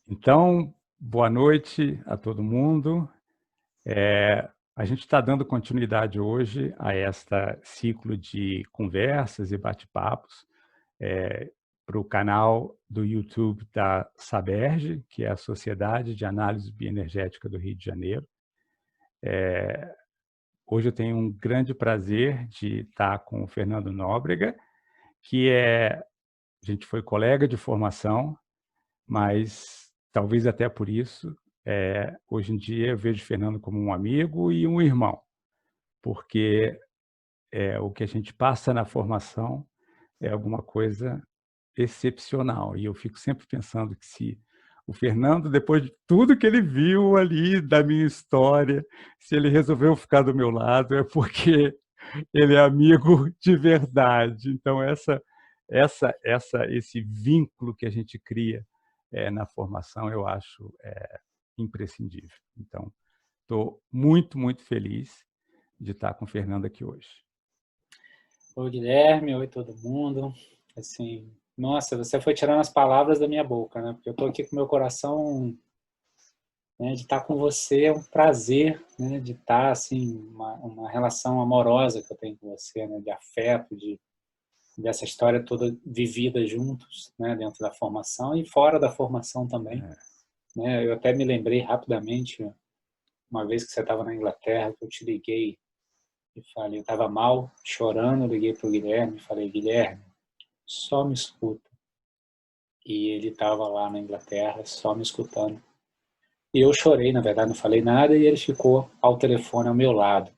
Então, boa noite a todo mundo. A gente está dando continuidade hoje a esta ciclo de conversas e bate-papos para o canal do YouTube da Saberge, que é a Sociedade de Análise Bioenergética do Rio de Janeiro. Hoje eu tenho um grande prazer de estar com o Fernando Nóbrega, a gente foi colega de formação, mas talvez até por isso, hoje em dia eu vejo o Fernando como um amigo e um irmão, porque o que a gente passa na formação é alguma coisa excepcional. E eu fico sempre pensando que se o Fernando, depois de tudo que ele viu ali da minha história, se ele resolveu ficar do meu lado, é porque ele é amigo de verdade. Então, esse vínculo que a gente cria na formação, eu acho imprescindível. Então, estou muito, muito feliz de estar com o Fernando aqui hoje. Oi, Guilherme. Oi, todo mundo. Assim, nossa, você foi tirando as palavras da minha boca, né? Porque eu estou aqui com meu coração, né, de estar com você. É um prazer, né, de estar, assim, uma relação amorosa que eu tenho com você, né, de afeto, dessa história toda vivida juntos, né, dentro da formação e fora da formação também, né? Eu até me lembrei rapidamente, uma vez que você estava na Inglaterra, que eu te liguei e falei, eu estava mal, chorando, eu liguei para o Guilherme e falei, Guilherme, só me escuta. E ele estava lá na Inglaterra, só me escutando. E eu chorei, na verdade, não falei nada, e ele ficou ao telefone ao meu lado.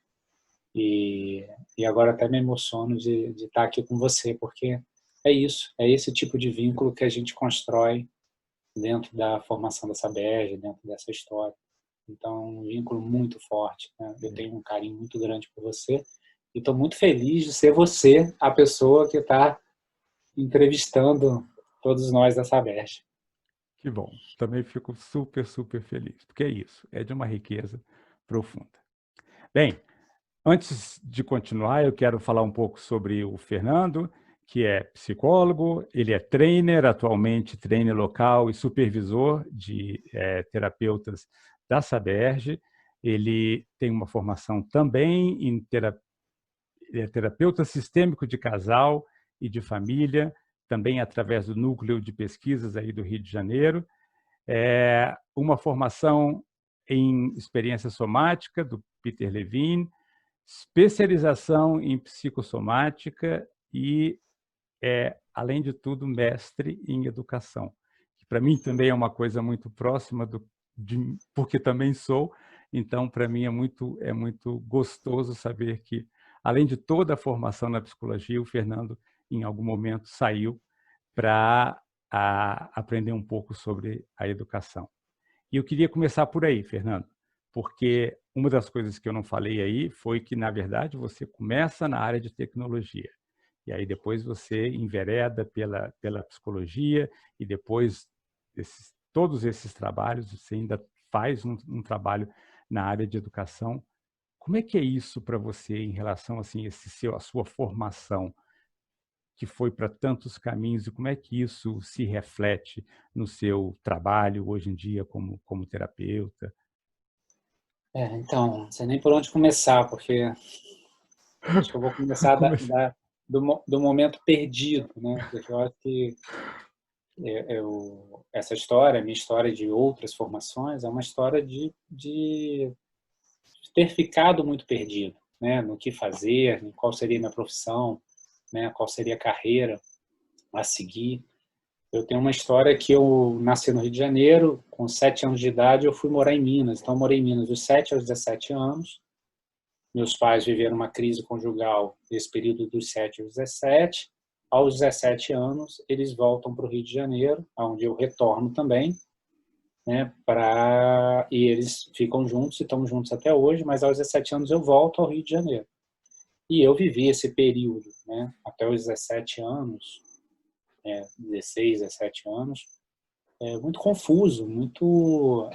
E agora até me emociono de estar aqui com você, porque é isso, é esse tipo de vínculo que a gente constrói dentro da formação dessa BERJ, dentro dessa história. Então, um vínculo muito forte, né? Eu tenho um carinho muito grande por você e estou muito feliz de ser você a pessoa que está entrevistando todos nós dessa BERJ. Que bom. Também fico super, super feliz, porque é isso, é de uma riqueza profunda. Bem, antes de continuar, eu quero falar um pouco sobre o Fernando, que é psicólogo, ele é trainer, atualmente trainer local e supervisor de terapeutas da Saberge. Ele tem uma formação também em terapeuta sistêmico de casal e de família, também através do núcleo de pesquisas aí do Rio de Janeiro. Uma formação em experiência somática, do Peter Levine, especialização em psicossomática e, além de tudo, mestre em educação, que para mim também é uma coisa muito próxima, porque também sou, então para mim é muito gostoso saber que, além de toda a formação na psicologia, o Fernando, em algum momento, saiu para aprender um pouco sobre a educação. E eu queria começar por aí, Fernando, porque uma das coisas que eu não falei aí foi que, na verdade, você começa na área de tecnologia, e aí depois você envereda pela psicologia, e depois todos esses trabalhos, você ainda faz um trabalho na área de educação. Como é que é isso para você em relação assim, a sua formação, que foi para tantos caminhos, e como é que isso se reflete no seu trabalho hoje em dia como terapeuta? Então, não sei nem por onde começar, porque acho que eu vou começar do momento perdido, né? Porque eu acho que essa história, minha história de outras formações, é uma história de ter ficado muito perdido, né? No que fazer, em qual seria a minha profissão, né? Qual seria a carreira a seguir. Eu tenho uma história que eu nasci no Rio de Janeiro, com 7 anos de idade eu fui morar em Minas. Então, eu morei em Minas dos 7 aos 17 anos. Meus pais viveram uma crise conjugal nesse período dos 7 aos 17. Aos 17 anos, eles voltam para o Rio de Janeiro, onde eu retorno também, né, e eles ficam juntos e estão juntos até hoje, mas aos 17 anos eu volto ao Rio de Janeiro. E eu vivi esse período, né, até os 17 anos, 16, 17 anos, muito confuso, muito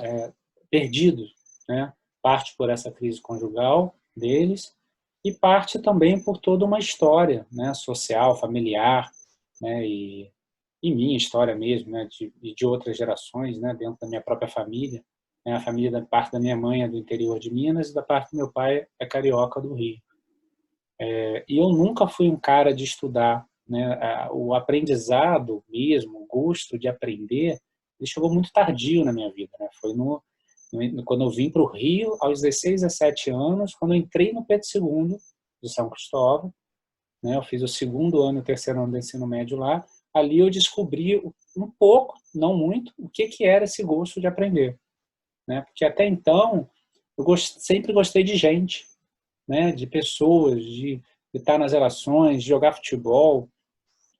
perdido, né? Parte por essa crise conjugal deles e parte também por toda uma história, né, social, familiar, né, e minha história mesmo, né, de outras gerações, né, dentro da minha própria família. Né, a família da parte da minha mãe é do interior de Minas e da parte do meu pai é carioca do Rio. E eu nunca fui um cara de estudar, né, o aprendizado mesmo, o gosto de aprender, ele chegou muito tardio na minha vida, né, foi quando eu vim para o Rio, aos 16, 17 anos, quando eu entrei no Pedro II de São Cristóvão, né, eu fiz o segundo ano e o terceiro ano do ensino médio lá, ali eu descobri um pouco, não muito, o que era esse gosto de aprender. Né, porque até então, eu sempre gostei de gente, né, de pessoas, de estar nas relações, de jogar futebol,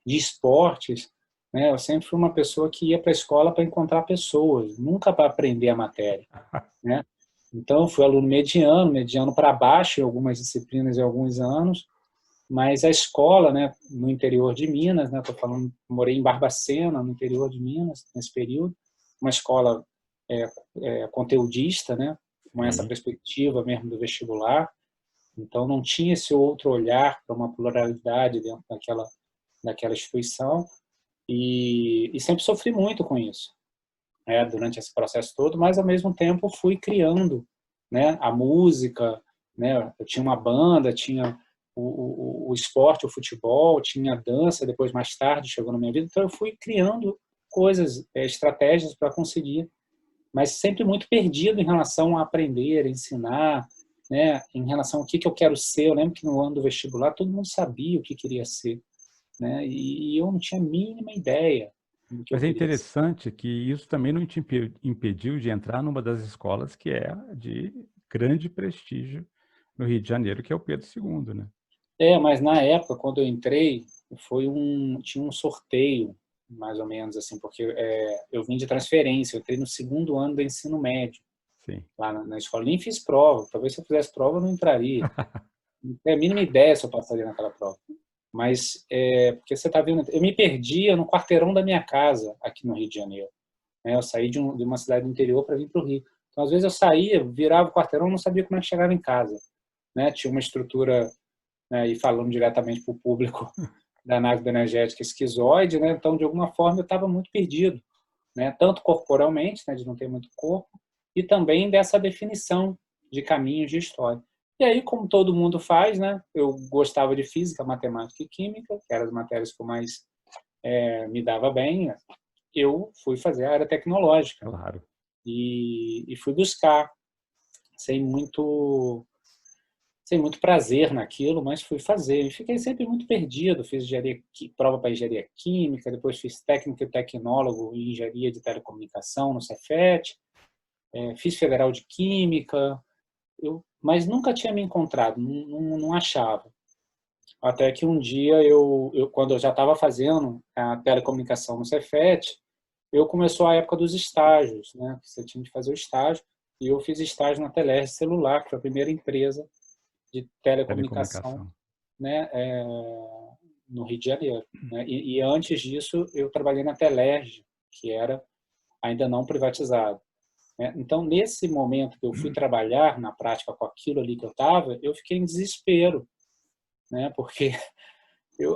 de esportes. Né, eu sempre fui uma pessoa que ia para a escola para encontrar pessoas, nunca para aprender a matéria. Né? Então, eu fui aluno mediano para baixo em algumas disciplinas e alguns anos, mas a escola, né, no interior de Minas, né, tô falando, morei em Barbacena, no interior de Minas, nesse período, uma escola conteudista, né, com essa Sim. perspectiva mesmo do vestibular, então não tinha esse outro olhar para uma pluralidade dentro daquela instituição, e sempre sofri muito com isso, né, durante esse processo todo, mas ao mesmo tempo fui criando, né, a música, né, eu tinha uma banda, tinha o esporte, o futebol, tinha a dança, depois mais tarde chegou na minha vida, então eu fui criando coisas, estratégias para conseguir, mas sempre muito perdido em relação a aprender, a ensinar, né, em relação ao que eu quero ser. Eu lembro que no ano do vestibular todo mundo sabia o que queria ser, né, e eu não tinha a mínima ideia do que eu Mas é queria ser. interessante que isso também não te impediu de entrar numa das escolas que é de grande prestígio no Rio de Janeiro, que é o Pedro II, né? Mas na época, quando eu entrei, tinha um sorteio, mais ou menos assim, porque eu vim de transferência, eu entrei no segundo ano do ensino médio, Sim. lá na escola, nem fiz prova, talvez se eu fizesse prova eu não entraria, não tenho a mínima ideia se eu passaria naquela prova, mas porque você está vendo, eu me perdia no quarteirão da minha casa, aqui no Rio de Janeiro, né? Eu saí de uma cidade do interior para vir para o Rio, então às vezes eu saía, virava o quarteirão, não sabia como é que chegava em casa, né? Tinha uma estrutura, né, e falando diretamente para o público da análise energética esquizoide, né, então de alguma forma eu estava muito perdido, né, tanto corporalmente, né, de não ter muito corpo, e também dessa definição de caminhos de história. E aí, como todo mundo faz, né, eu gostava de física, matemática e química, que eram as matérias que eu mais me dava bem, eu fui fazer a área tecnológica Claro. e fui buscar sem muito prazer naquilo, mas fui fazer. E fiquei sempre muito perdido. Fiz prova para engenharia química, depois fiz técnico e tecnólogo em engenharia de telecomunicação no Cefet, fiz federal de química, mas nunca tinha me encontrado, não achava. Até que um dia, quando eu já estava fazendo a telecomunicação no Cefet, começou a época dos estágios, né? Você tinha que fazer o estágio, e eu fiz estágio na Telerge Celular, que foi a primeira empresa de telecomunicação, Telecomunicação. né, no Rio de Janeiro. Né? E antes disso, eu trabalhei na Telerge, que era ainda não privatizado. Né? Então, nesse momento que eu fui trabalhar na prática com aquilo ali que eu estava, eu fiquei em desespero, né? Porque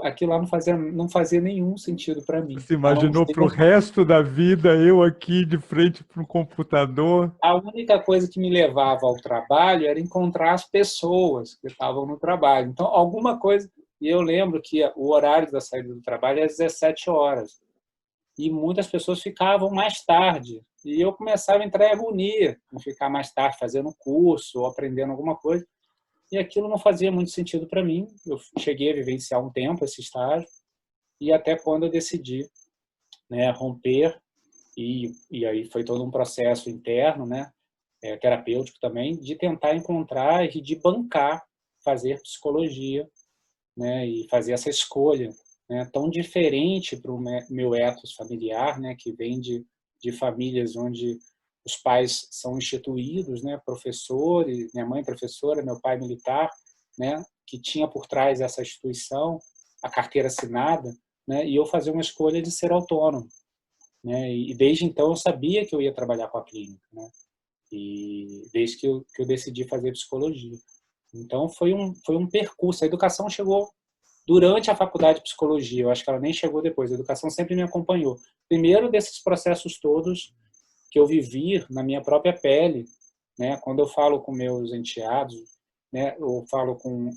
aquilo lá não fazia nenhum sentido para mim. Você A não imaginou ser para o resto da vida eu aqui de frente para um computador? a única coisa que me levava ao trabalho era encontrar as pessoas que estavam no trabalho. Então, alguma coisa. E eu lembro que o horário da saída do trabalho é às 17 horas. E muitas pessoas ficavam mais tarde. E eu começava a entrar em agonia em ficar mais tarde fazendo um curso ou aprendendo alguma coisa. E aquilo não fazia muito sentido para mim. Eu cheguei a vivenciar um tempo esse estágio. E até quando eu decidi, né, romper. E aí foi todo um processo interno, né, terapêutico também, de tentar encontrar e de bancar, fazer psicologia, né, e fazer essa escolha, né, tão diferente para o meu ethos familiar, né, que vem de famílias onde os pais são instituídos, né, professores, minha mãe professora, meu pai militar, né, que tinha por trás essa instituição, a carteira assinada, né, e eu fazer uma escolha de ser autônomo, né, e desde então eu sabia que eu ia trabalhar com a clínica, né, e desde que eu decidi fazer psicologia. Então foi um percurso. A educação chegou durante a faculdade de psicologia. Eu acho que ela nem chegou depois. A educação sempre me acompanhou. Primeiro desses processos todos que eu vivi na minha própria pele, né? Quando eu falo com meus enteados, né? Eu falo com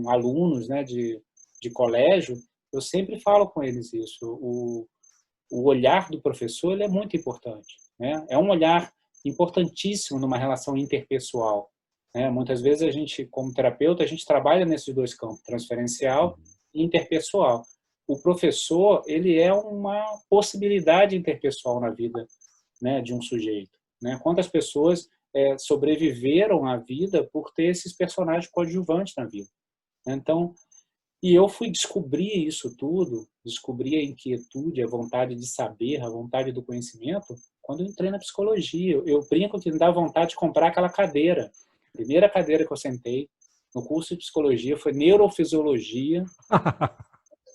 alunos, né? De colégio, eu sempre falo com eles isso. O olhar do professor, ele é muito importante, né? É um olhar importantíssimo numa relação interpessoal, né? Muitas vezes a gente, como terapeuta, a gente trabalha nesses dois campos, transferencial e interpessoal. O professor, ele é uma possibilidade interpessoal na vida, né, de um sujeito, né? Quantas pessoas sobreviveram à vida por ter esses personagens coadjuvantes na vida, né? Então, e eu fui descobrir isso tudo, descobrir a inquietude, a vontade de saber, a vontade do conhecimento, quando eu entrei na psicologia. Eu brinco que me dá vontade de comprar aquela cadeira. A primeira cadeira que eu sentei no curso de psicologia foi neurofisiologia.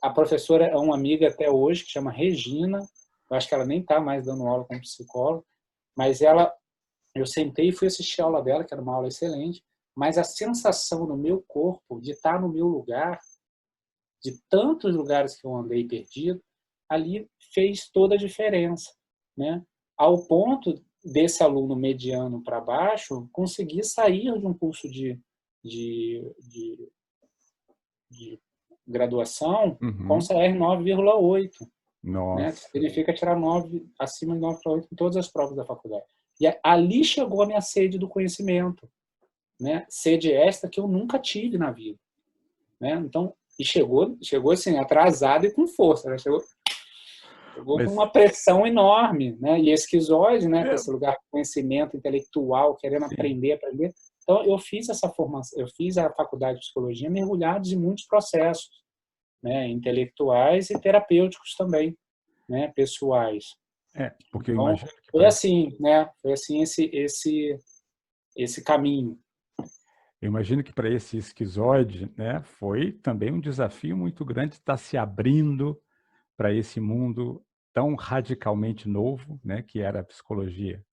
A professora é uma amiga até hoje, que chama Regina. Eu acho que ela nem está mais dando aula como psicóloga, mas eu sentei e fui assistir a aula dela, que era uma aula excelente, mas a sensação no meu corpo de estar no meu lugar, de tantos lugares que eu andei perdido, ali fez toda a diferença, né? Ao ponto desse aluno mediano para baixo conseguir sair de um curso de, de, de graduação com Uhum. CR 9,8, né? Que Nossa. significa tirar 9, acima de 9,8 em todas as provas da faculdade. E ali chegou a minha sede do conhecimento, né? Sede esta que eu nunca tive na vida, né? Então, e chegou assim, atrasado e com força, né? Chegou com Mas uma pressão enorme, né? E esquizoide, né? Com é, esse lugar de conhecimento intelectual, querendo sim. aprender. Então, eu fiz essa formação, eu fiz a faculdade de psicologia mergulhados em muitos processos, né? Intelectuais e terapêuticos também, né? Pessoais. Porque eu Então, imagino que foi para assim, né? Foi assim esse caminho. eu imagino que para esse esquizoide, né, foi também um desafio muito grande estar se abrindo para esse mundo tão radicalmente novo, né, que era a psicologia.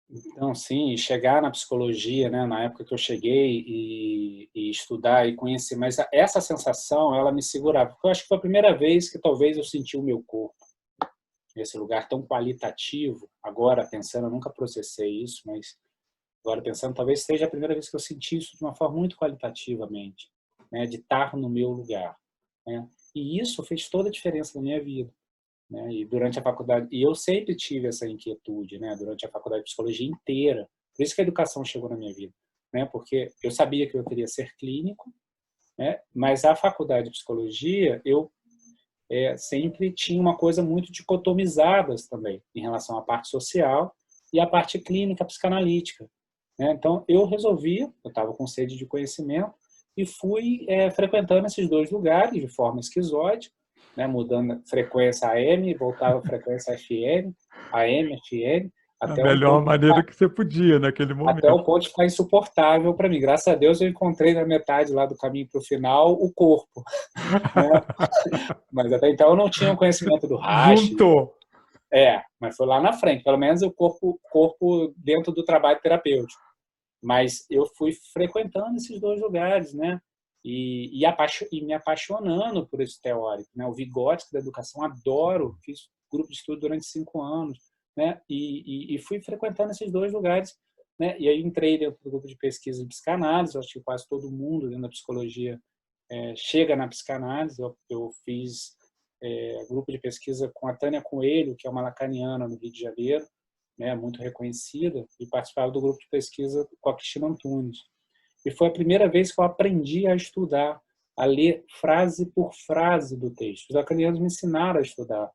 Então, sim, chegar na psicologia, né, na época que eu cheguei e estudar e conhecer, mas essa sensação, ela me segurava, porque eu acho que foi a primeira vez que talvez eu senti o meu corpo nesse lugar tão qualitativo. Agora, pensando, eu nunca processei isso, mas agora pensando, talvez seja a primeira vez que eu senti isso de uma forma muito qualitativamente, né, de estar no meu lugar, né? E isso fez toda a diferença na minha vida, né? E durante a faculdade, e eu sempre tive essa inquietude, né? Durante a faculdade de psicologia inteira. Por isso que a educação chegou na minha vida, né? Porque eu sabia que eu queria ser clínico, né? Mas a faculdade de psicologia eu sempre tinha uma coisa muito dicotomizadas também em relação à parte social e à parte clínica psicanalítica, né? Então eu resolvi, eu estava com sede de conhecimento e fui frequentando esses dois lugares de forma esquizoide, né? Mudando a frequência AM, voltava a frequência FM, AM, FM, Da até um melhor ponto maneira que você podia naquele até momento. o ponto de ficar insuportável para mim. Graças a Deus eu encontrei na metade lá do caminho para o final o corpo, né? Mas até então eu não tinha o conhecimento do hash. Juntou. Mas foi lá na frente, pelo menos o corpo dentro do trabalho terapêutico. Mas eu fui frequentando esses dois lugares, né? E me apaixonando por esse teórico, né? O Vygotsky da educação, adoro, fiz grupo de estudo durante 5 anos, né? E fui frequentando esses dois lugares, né? E aí entrei dentro do grupo de pesquisa de psicanálise, acho que quase todo mundo dentro da psicologia chega na psicanálise. Eu fiz grupo de pesquisa com a Tânia Coelho, que é uma lacaniana no Rio de Janeiro, né, muito reconhecida, e participava do grupo de pesquisa com a Cristina Antunes. E foi a primeira vez que eu aprendi a estudar, a ler frase por frase do texto. Os lacanianos me ensinaram a estudar,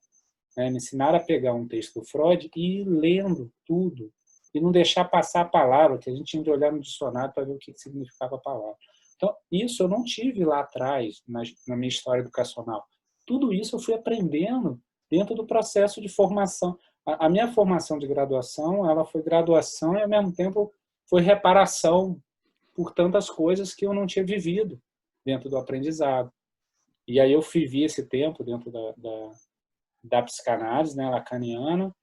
né, me ensinaram a pegar um texto do Freud e ir lendo tudo, e não deixar passar a palavra, que a gente tinha de olhar no dicionário para ver o que significava a palavra. Então, isso eu não tive lá atrás, na minha história educacional. Tudo isso eu fui aprendendo dentro do processo de formação. A minha formação de graduação, ela foi graduação e, ao mesmo tempo, foi reparação por tantas coisas que eu não tinha vivido dentro do aprendizado. E aí eu vivi esse tempo dentro da psicanálise, né, lacaniana.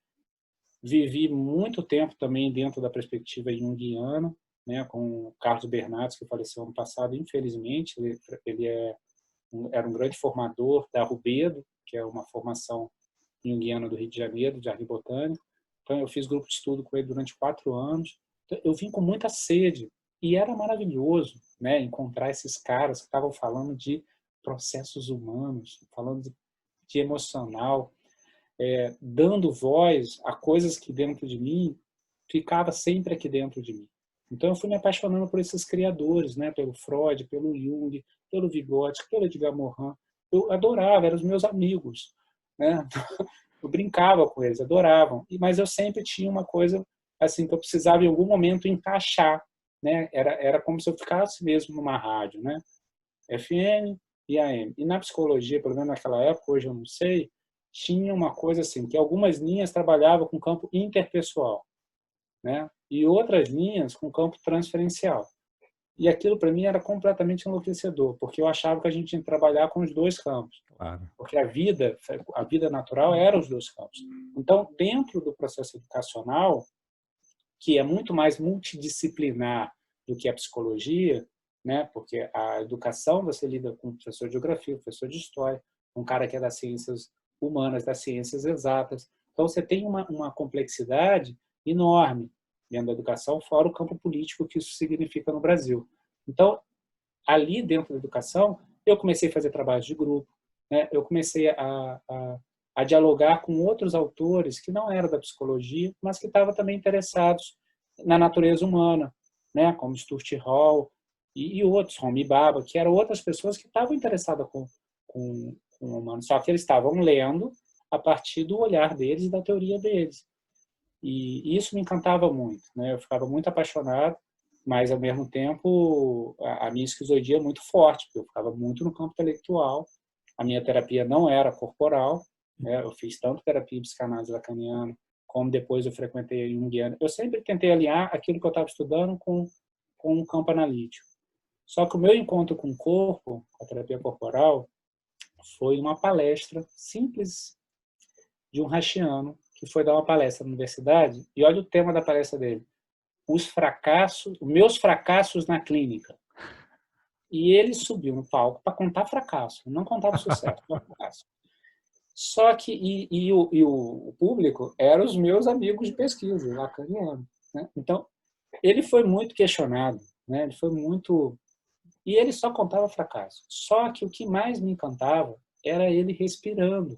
Vivi muito tempo também dentro da perspectiva junguiana, né, com o Carlos Bernardes, que faleceu ano passado, infelizmente. Ele é era um grande formador da Rubedo, que é uma formação junguiana do Rio de Janeiro, de Jardim Botânico. Então, eu fiz grupo de estudo com ele durante 4 anos. Então, eu vim com muita sede. E era maravilhoso, né, encontrar esses caras que estavam falando de processos humanos, falando de emocional, dando voz a coisas que dentro de mim ficava sempre aqui dentro de mim. Então, eu fui me apaixonando por esses criadores, né, pelo Freud, pelo Jung, pelo Vygotsky, pelo Edgar Morin. Eu adorava, eram os meus amigos, né? Eu brincava com eles, adoravam. Mas eu sempre tinha uma coisa assim que eu precisava em algum momento encaixar, né? Era como se eu ficasse mesmo numa rádio, né? FM e AM. E na psicologia, pelo menos naquela época, hoje eu não sei, tinha uma coisa assim, que algumas linhas trabalhavam com campo interpessoal, né? E outras linhas com campo transferencial. E aquilo para mim era completamente enlouquecedor, porque eu achava que a gente tinha que trabalhar com os dois campos. Claro. Porque a vida natural era os dois campos. Então, dentro do processo educacional, que é muito mais multidisciplinar do que a psicologia, né? Porque a educação você lida com um professor de geografia, um professor de história, um cara que é das ciências humanas, das ciências exatas. Então, você tem uma complexidade enorme dentro da educação, fora o campo político que isso significa no Brasil. Então, ali dentro da educação, eu comecei a fazer trabalhos de grupo, né? Eu comecei a dialogar com outros autores que não eram da psicologia, mas que estavam também interessados na natureza humana, né? Como Stuart Hall e outros, Homi Bhabha, que eram outras pessoas que estavam interessadas com o humano, só que eles estavam lendo a partir do olhar deles e da teoria deles. E isso me encantava muito, né? Eu ficava muito apaixonado, mas ao mesmo tempo a minha esquizoidia é muito forte, porque eu ficava muito no campo intelectual. A minha terapia não era corporal, né? Eu fiz tanto terapia psicanálise lacaniana, como depois eu frequentei junguiana. Eu sempre tentei alinhar aquilo que eu estava estudando com um campo analítico. Só que o meu encontro com o corpo, com a terapia corporal, foi uma palestra simples de um haitiano que foi dar uma palestra na universidade, e olha o tema da palestra dele: os meus fracassos na clínica. E ele subiu no palco para contar fracasso, não contava sucesso, não fracasso. Só que, o público eram os meus amigos de pesquisa, lacanianos, né? Então, ele foi muito questionado, né? Ele foi muito... E ele só contava fracasso. Só que o que mais me encantava era ele respirando.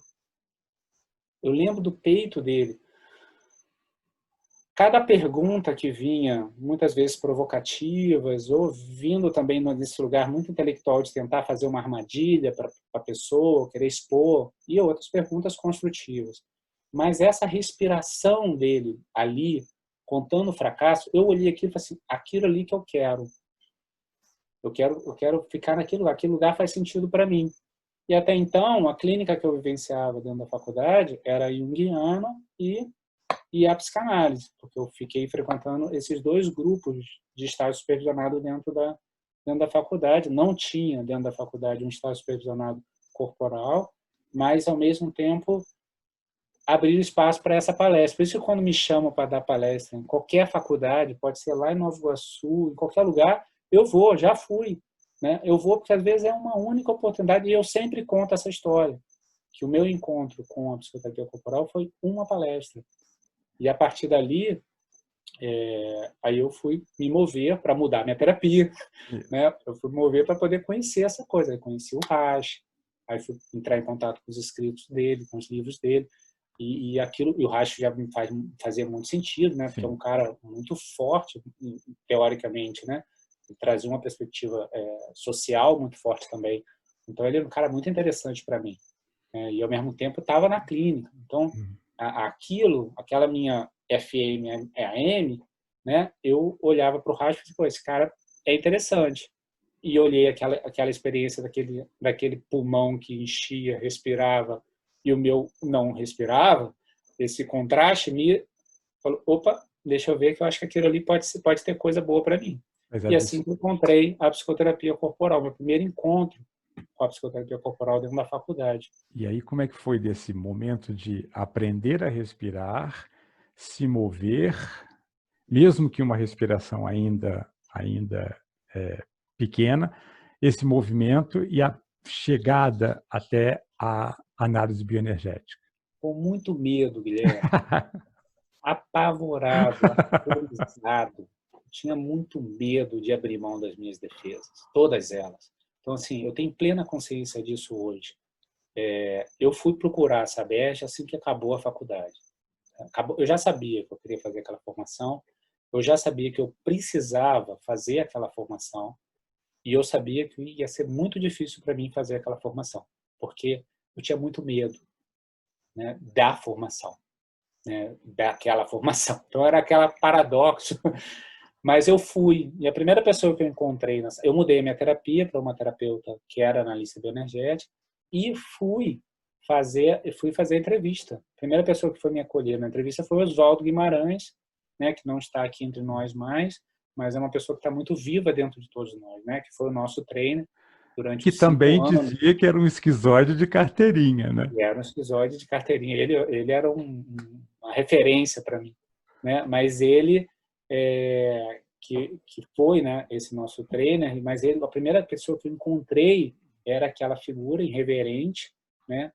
Eu lembro do peito dele. Cada pergunta que vinha, muitas vezes provocativas, ou vindo também nesse lugar muito intelectual de tentar fazer uma armadilha para a pessoa, querer expor, e outras perguntas construtivas. Mas essa respiração dele ali, contando o fracasso, eu olhei aquilo e falei assim, aquilo ali que eu quero. Eu quero ficar naquele lugar. Aquele lugar faz sentido para mim. E até então, a clínica que eu vivenciava dentro da faculdade era junguiana e a psicanálise, porque eu fiquei frequentando esses dois grupos de estágio supervisionado dentro da faculdade. Não tinha dentro da faculdade um estágio supervisionado corporal, mas, ao mesmo tempo, abrir espaço para essa palestra. Por isso que quando me chamam para dar palestra em qualquer faculdade, pode ser lá em Nova Iguaçu, em qualquer lugar, eu vou, já fui, né? Eu vou porque às vezes é uma única oportunidade e eu sempre conto essa história, que o meu encontro com a psicoterapia corporal foi uma palestra. E a partir dali, aí eu fui me mover para mudar minha terapia, né? Eu fui me mover para poder conhecer essa coisa. Eu conheci o Reich, aí fui entrar em contato com os escritos dele, com os livros dele, e aquilo, e o Reich já me fazia muito sentido, né? Porque é um cara muito forte, teoricamente, né? Ele trazia uma perspectiva social muito forte também. Então ele é um cara muito interessante para mim. E ao mesmo tempo estava na clínica. Então aquela minha FM, AM, né? Eu olhava para o Reich e falei, pô, esse cara é interessante. E olhei aquela experiência daquele pulmão que enchia, respirava, e o meu não respirava, esse contraste me falou, opa, deixa eu ver que eu acho que aquilo ali pode ter coisa boa para mim. E assim que eu encontrei a psicoterapia corporal, meu primeiro encontro com a psicoterapia corporal dentro da faculdade. E aí, como é que foi desse momento de aprender a respirar, se mover, mesmo que uma respiração ainda pequena, esse movimento e a chegada até a análise bioenergética? Com muito medo, Guilherme. Apavorado, aterrorizado. Tinha muito medo de abrir mão das minhas defesas, todas elas. Então, assim, eu tenho plena consciência disso hoje. Eu fui procurar a Sabesp assim que acabou a faculdade. Eu já sabia que eu queria fazer aquela formação, eu já sabia que eu precisava fazer aquela formação e eu sabia que ia ser muito difícil para mim fazer aquela formação, porque eu tinha muito medo, né, da formação, né, daquela formação. Então era aquela paradoxo. Mas eu fui, e a primeira pessoa que eu encontrei, eu mudei minha terapia para uma terapeuta que era analista bioenergética e fui fazer entrevista. A primeira pessoa que foi me acolher na entrevista foi o Oswaldo Guimarães, né, que não está aqui entre nós mais, mas é uma pessoa que está muito viva dentro de todos nós, né, que foi o nosso trainer durante Que os também 5 anos. dizia que era um esquizoide de carteirinha, né? E era um esquizoide de carteirinha. Ele era uma referência para mim, né? Mas ele que foi, né, esse nosso trainer, mas ele, a primeira pessoa que eu encontrei era aquela figura irreverente, né,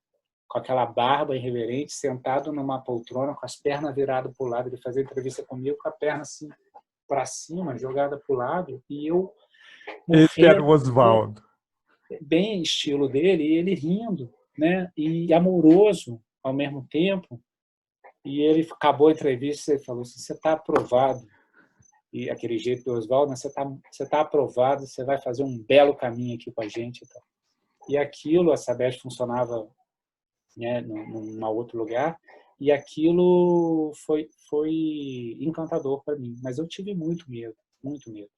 com aquela barba irreverente, sentado numa poltrona, com as pernas viradas para o lado. Ele fazia entrevista comigo com a perna assim para cima, jogada para o lado, e eu Esse era o morrendo, Oswaldo. bem estilo dele, e ele rindo, né, e amoroso ao mesmo tempo. E ele acabou a entrevista e falou assim: você está aprovado. E aquele jeito do Oswaldo, né? Você tá aprovado, você vai fazer um belo caminho aqui com a gente. Então. E aquilo, a Sabesp funcionava, né, num outro lugar, e aquilo foi encantador para mim. Mas eu tive muito medo, muito medo.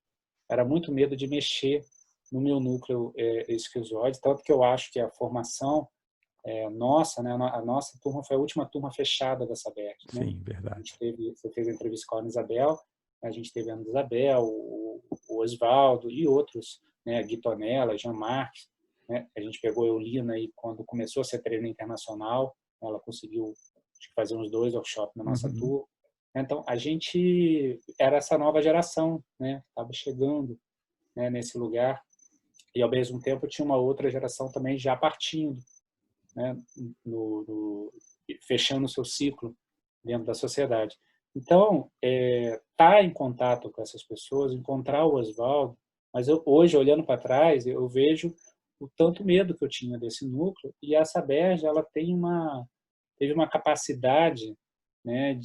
Era muito medo de mexer no meu núcleo esquizoide, tanto que eu acho que a formação nossa, né, a nossa turma foi a última turma fechada da Sabesp, né? Sim, verdade. Você fez a entrevista com a Ana Isabel, a gente teve a Ana Isabel, o Oswaldo e outros, né, Gui Tonella, Jean Marques, né? A gente pegou a Eulina aí quando começou a ser treino internacional, ela conseguiu fazer uns 2 workshops na nossa turma. Então, a gente era essa nova geração, né? Estava chegando, né, nesse lugar, e ao mesmo tempo tinha uma outra geração também já partindo, né, fechando o seu ciclo dentro da sociedade. Então, estar em contato com essas pessoas, encontrar o Oswaldo, mas hoje, olhando para trás, eu vejo o tanto medo que eu tinha desse núcleo, e a Sabesp, ela teve uma capacidade, né,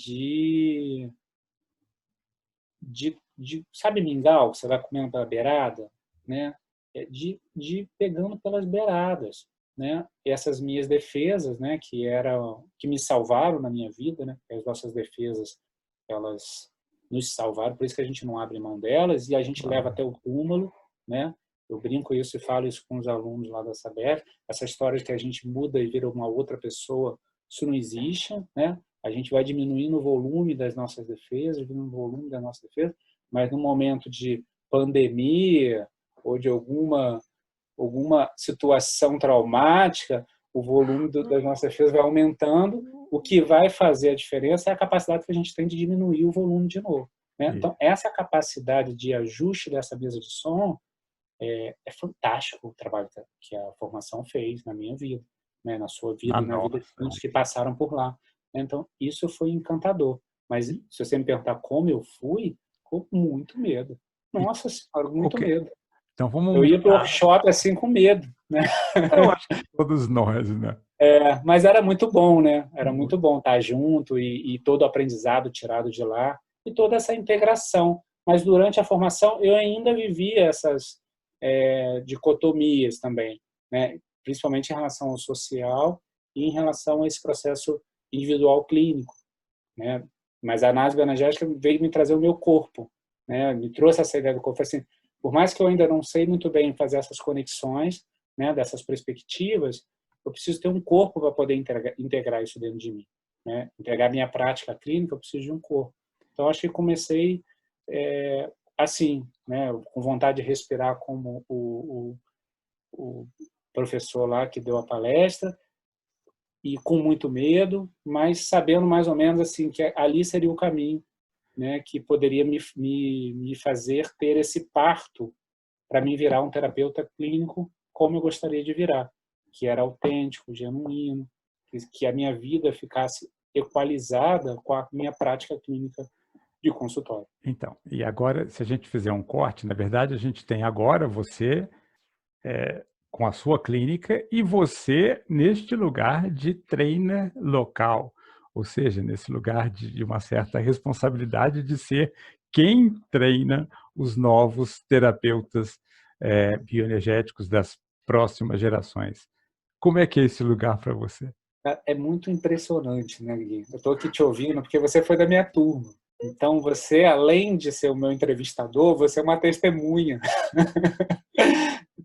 sabe mingau, que você vai comendo pela beirada, né? De pegando pelas beiradas, né? E essas minhas defesas, né, que me salvaram na minha vida, né? As nossas defesas, elas nos salvaram, por isso que a gente não abre mão delas e a gente leva até o túmulo, né? Eu brinco isso e falo isso com os alunos lá da Sabesp, essa história de que a gente muda e vira uma outra pessoa, isso não existe, né? A gente vai diminuindo o volume das nossas defesas, diminuindo o volume da nossa defesa, mas no momento de pandemia ou de alguma situação traumática, o volume das nossas defesas vai aumentando. O que vai fazer a diferença é a capacidade que a gente tem de diminuir o volume de novo, né? Então, essa capacidade de ajuste dessa mesa de som é fantástico o trabalho que a formação fez na minha vida, né? Na sua vida Ah, e na vida de nossa. todos que passaram por lá. Então, isso foi encantador. Mas se você me perguntar como eu fui, com muito medo. Nossa Senhora, muito Okay. medo. Então vamos. Eu ia para o workshop assim com medo, né? Eu acho que todos nós, né? Mas era muito bom, né? Era muito bom estar junto e todo o aprendizado tirado de lá e toda essa integração. Mas durante a formação eu ainda vivia essas dicotomias também, né? Principalmente em relação ao social e em relação a esse processo individual clínico, né? Mas a análise bioenergética veio me trazer o meu corpo, né? Me trouxe essa ideia do corpo. Assim, por mais que eu ainda não sei muito bem fazer essas conexões, né, dessas perspectivas, eu preciso ter um corpo para poder integrar isso dentro de mim, né? Integrar minha prática clínica, eu preciso de um corpo. Então, acho que comecei assim, né, com vontade de respirar como o professor lá que deu a palestra, e com muito medo, mas sabendo mais ou menos assim que ali seria o caminho, né, que poderia me fazer ter esse parto para mim virar um terapeuta clínico como eu gostaria de virar, que era autêntico, genuíno, que a minha vida ficasse equalizada com a minha prática clínica de consultório. Então, e agora, se a gente fizer um corte, na verdade, a gente tem agora você com a sua clínica e você neste lugar de trainer local, ou seja, nesse lugar de uma certa responsabilidade de ser quem treina os novos terapeutas bioenergéticos das próximas gerações. Como é que é esse lugar para você? É muito impressionante, né, Gui? Eu estou aqui te ouvindo porque você foi da minha turma. Então, você, além de ser o meu entrevistador, você é uma testemunha.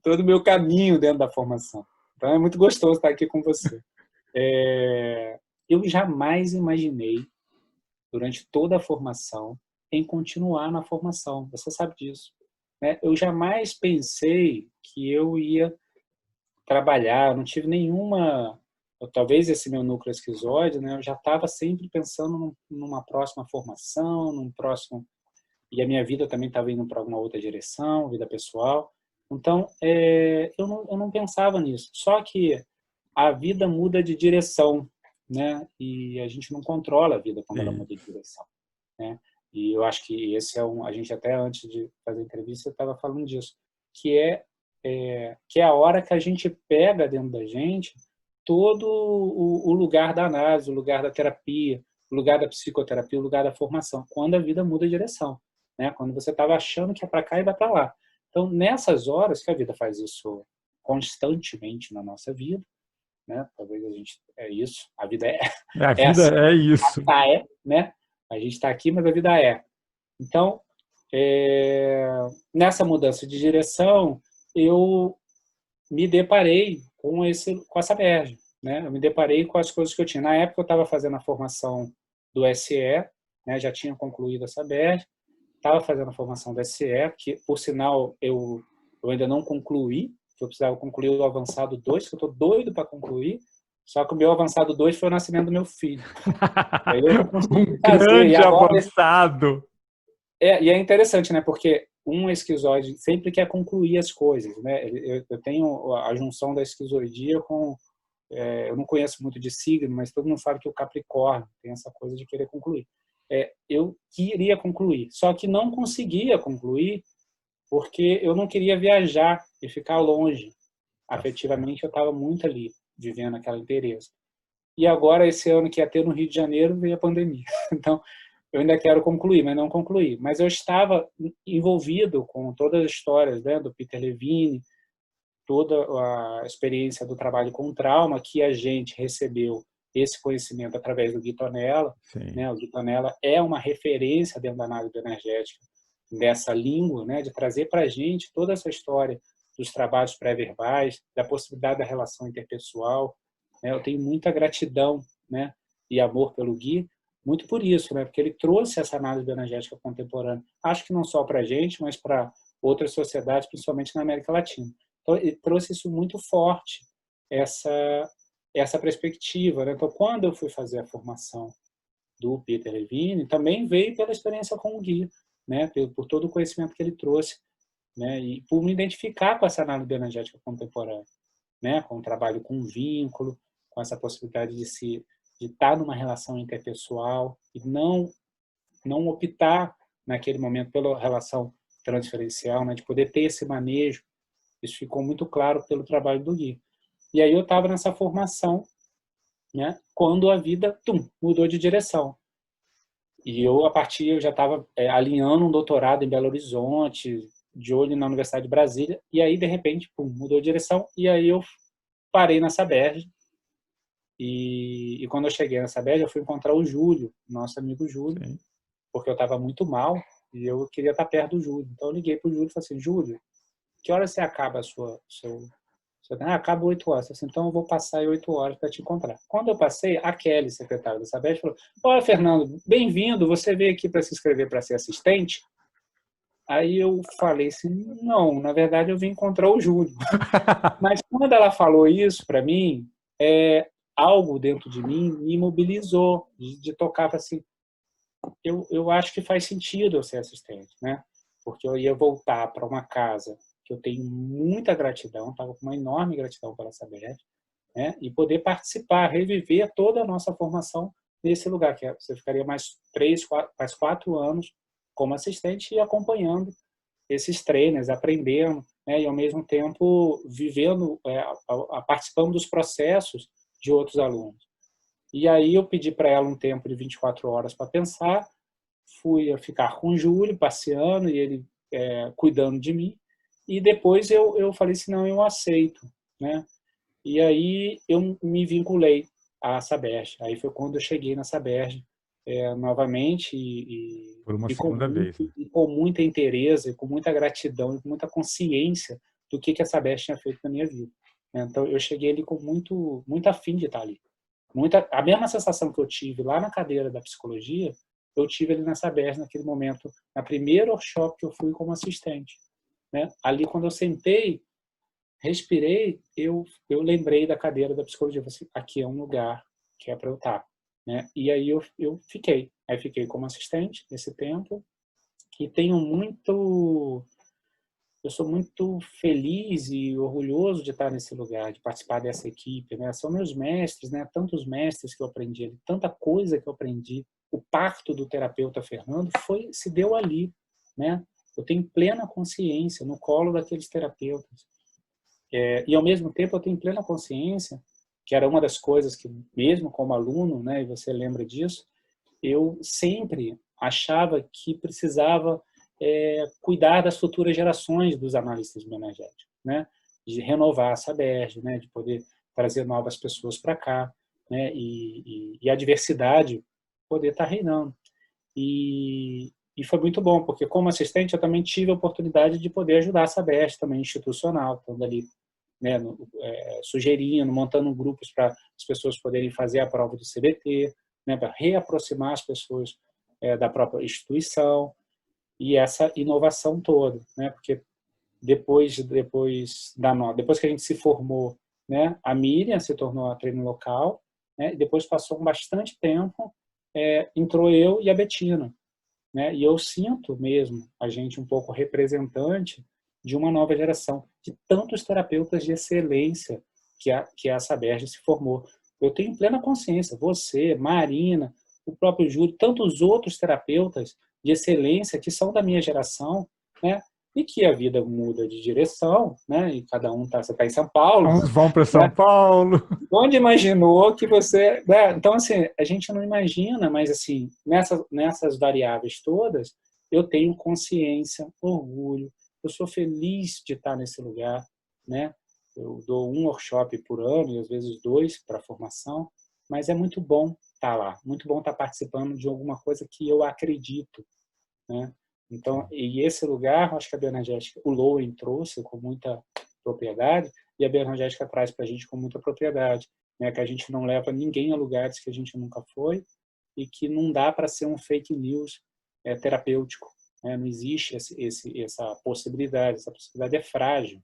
Todo o meu caminho dentro da formação. Então, é muito gostoso estar aqui com você. Eu jamais imaginei, durante toda a formação, em continuar na formação. Você sabe disso, né? Eu jamais pensei que eu ia trabalhar, eu não tive nenhuma... Talvez esse meu núcleo esquizoide, né? Eu já estava sempre pensando numa próxima formação, num próximo... E a minha vida também estava indo para alguma outra direção, vida pessoal. Então, eu não pensava nisso. Só que a vida muda de direção, né? E a gente não controla a vida quando ela muda de direção, né? E eu acho que esse é a gente até antes de fazer a entrevista estava falando disso, que é a hora que a gente pega dentro da gente todo o lugar da análise, o lugar da terapia, o lugar da psicoterapia, o lugar da formação, quando a vida muda de direção, né? Quando você estava achando que é para cá e vai para lá. Então, nessas horas que a vida faz isso constantemente na nossa vida, né? Talvez a gente... É isso, a vida A é vida assim, é isso. né? A gente está aqui, mas a vida é. Então, nessa mudança de direção, eu me deparei com essa berge, né? Eu me deparei com as coisas que eu tinha. Na época, eu estava fazendo a formação do SE, né? Já tinha concluído essa berge, estava fazendo a formação do SE, que, por sinal, eu ainda não concluí, que eu precisava concluir o avançado 2, que eu estou doido para concluir, só que o meu avançado 2 foi o nascimento do meu filho. Aí eu não consegui Um fazer. grande avançado. E é interessante, né? Porque um esquizoide sempre quer concluir as coisas, né? Eu tenho a junção da esquizoidia com... eu não conheço muito de signo, mas todo mundo fala que o Capricórnio tem essa coisa de querer concluir. Eu queria concluir, só que não conseguia concluir porque eu não queria viajar e ficar longe. Afetivamente, eu estava muito ali, vivendo aquela interesse. E agora, esse ano que ia ter no Rio de Janeiro, veio a pandemia. Então, eu ainda quero concluir, mas não concluí. Mas eu estava envolvido com todas as histórias, né, do Peter Levine, toda a experiência do trabalho com trauma, que a gente recebeu esse conhecimento através do Gui Tonella, né? O Gui Tonella é uma referência dentro da análise bioenergética dessa língua, né, de trazer para a gente toda essa história dos trabalhos pré-verbais, da possibilidade da relação interpessoal, né? Eu tenho muita gratidão, né, e amor pelo Gui, muito por isso, né, porque ele trouxe essa análise bioenergética contemporânea, acho que não só para a gente, mas para outras sociedades, principalmente na América Latina. Então, ele trouxe isso muito forte, essa perspectiva, né? Então, quando eu fui fazer a formação do Peter Levine, também veio pela experiência com o Gui, né? Por todo o conhecimento que ele trouxe, né? E por me identificar com essa análise bioenergética contemporânea, né? Com o trabalho com vínculo, com essa possibilidade de estar numa relação interpessoal e não optar naquele momento pela relação transferencial, né? De poder ter esse manejo. Isso ficou muito claro pelo trabalho do Gui. E aí eu estava nessa formação, né? Quando a vida mudou de direção. E eu já estava alinhando um doutorado em Belo Horizonte, de olho na Universidade de Brasília, e aí, de repente, mudou de direção, e aí eu parei na Saberj. E quando eu cheguei na Saberj, eu fui encontrar o Júlio, nosso amigo Júlio, porque eu estava muito mal, e eu queria estar perto do Júlio. Então eu liguei para o Júlio e falei assim, Júlio, que hora você acaba acaba 8 horas. Assim, então eu vou passar aí 8 horas para te encontrar. Quando eu passei, a Kelly, secretária da Saberj, falou, olha, Fernando, bem-vindo, você veio aqui para se inscrever para ser assistente? Aí eu falei assim, não, na verdade eu vim encontrar o Júlio. Mas quando ela falou isso para mim, algo dentro de mim me mobilizou, de tocar assim, eu acho que faz sentido eu ser assistente, né? Porque eu ia voltar para uma casa que eu tenho muita gratidão, estava com uma enorme gratidão pela Sabesp, né? E poder participar, reviver toda a nossa formação nesse lugar, que você ficaria mais 4 anos como assistente e acompanhando esses trainers, aprendendo, né? E ao mesmo tempo vivendo, participando dos processos de outros alunos. E aí eu pedi para ela um tempo de 24 horas para pensar, fui a ficar com o Júlio, passeando, e ele cuidando de mim, e depois eu falei assim, não, eu aceito, né? E aí eu me vinculei à Sabesp. Aí foi quando eu cheguei na Sabesp novamente Por uma segunda vez, né? e com muita interesse, com muita gratidão e com muita consciência do que a Sabesp tinha feito na minha vida. Então eu cheguei ali com muito afim de estar ali. A mesma sensação que eu tive lá na cadeira da psicologia, eu tive ali na Sabesp naquele momento, na primeira workshop que eu fui como assistente, né? Ali quando eu sentei, respirei, eu lembrei da cadeira da psicologia. Eu falei assim, aqui é um lugar que é para eu estar, né? E aí eu fiquei. Aí fiquei como assistente nesse tempo e eu sou muito feliz e orgulhoso de estar nesse lugar, de participar dessa equipe, né? São meus mestres, né? Tantos mestres que eu aprendi ali, tanta coisa que eu aprendi. O parto do terapeuta Fernando se deu ali, né? Eu tenho plena consciência no colo daqueles terapeutas. E ao mesmo tempo eu tenho plena consciência que era uma das coisas que, mesmo como aluno, né, e você lembra disso, eu sempre achava que precisava cuidar das futuras gerações dos analistas bioenergéticos, né, de renovar a Sabesp, né, de poder trazer novas pessoas para cá, né, e a diversidade poder estar reinando. E foi muito bom, porque como assistente eu também tive a oportunidade de poder ajudar a Sabesp também institucional, estando ali, né, sugerindo, montando grupos para as pessoas poderem fazer a prova do CBT, né, para reaproximar as pessoas da própria instituição, e essa inovação toda, né, porque depois que a gente se formou, né, a Miriam se tornou a treino local, né, e depois passou bastante tempo, entrou eu e a Betina, né, e eu sinto mesmo a gente um pouco representante de uma nova geração, de tantos terapeutas de excelência que a Sabesp se formou. Eu tenho plena consciência, você, Marina, o próprio Júlio, tantos outros terapeutas de excelência que são da minha geração, né? E que a vida muda de direção, né? E cada um você está em São Paulo, Uns vão para São né? Paulo. Onde imaginou que você, né? Então assim, a gente não imagina, mas assim, nessas variáveis todas, eu tenho consciência, orgulho, eu sou feliz de estar nesse lugar, né? Eu dou um workshop por ano e às vezes 2 para formação, mas é muito bom estar lá, muito bom estar participando de alguma coisa que eu acredito, né? Então, e esse lugar, acho que a bioenergética, o Lowen trouxe com muita propriedade, e a bioenergética traz para a gente com muita propriedade, né? Que a gente não leva ninguém a lugares que a gente nunca foi e que não dá para ser um fake news terapêutico, né? Não existe essa possibilidade é frágil,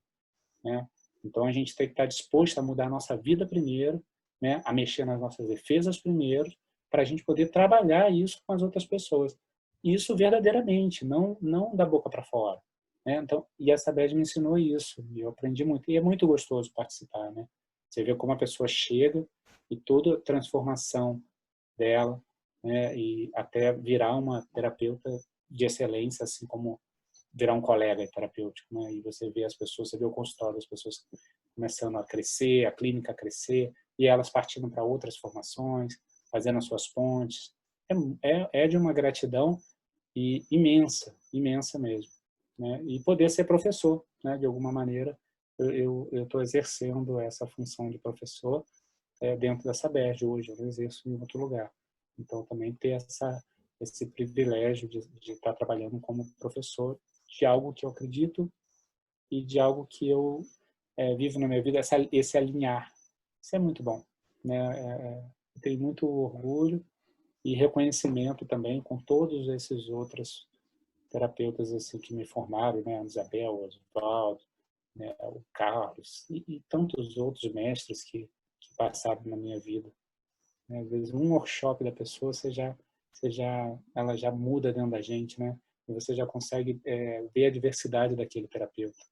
né? Então, a gente tem que estar disposto a mudar a nossa vida primeiro, né? A mexer nas nossas defesas primeiro, para a gente poder trabalhar isso com as outras pessoas. Isso verdadeiramente, não da boca para fora, né? Então, e a Sabesp me ensinou isso, e eu aprendi muito. E é muito gostoso participar, né? Você vê como a pessoa chega e toda a transformação dela, né? E até virar uma terapeuta de excelência, assim como virar um colega terapêutico, né? E você vê as pessoas, você vê o consultório das pessoas começando a crescer, a clínica a crescer, e elas partindo para outras formações, fazendo as suas pontes. É de uma gratidão imensa, imensa mesmo, né? E poder ser professor, né? De alguma maneira, eu estou exercendo essa função de professor dentro da Sabesp hoje, eu não exerço em outro lugar. Então, também ter esse privilégio de estar trabalhando como professor de algo que eu acredito e de algo que eu vivo na minha vida, esse alinhar. Isso é muito bom, né? Eu tenho muito orgulho e reconhecimento também com todos esses outros terapeutas assim que me formaram, né? A Isabel, o Oswaldo, né? O Carlos e tantos outros mestres que passaram na minha vida. Né? Às vezes um workshop da pessoa ela já muda dentro da gente, né? E você já consegue ver a diversidade daquele terapeuta.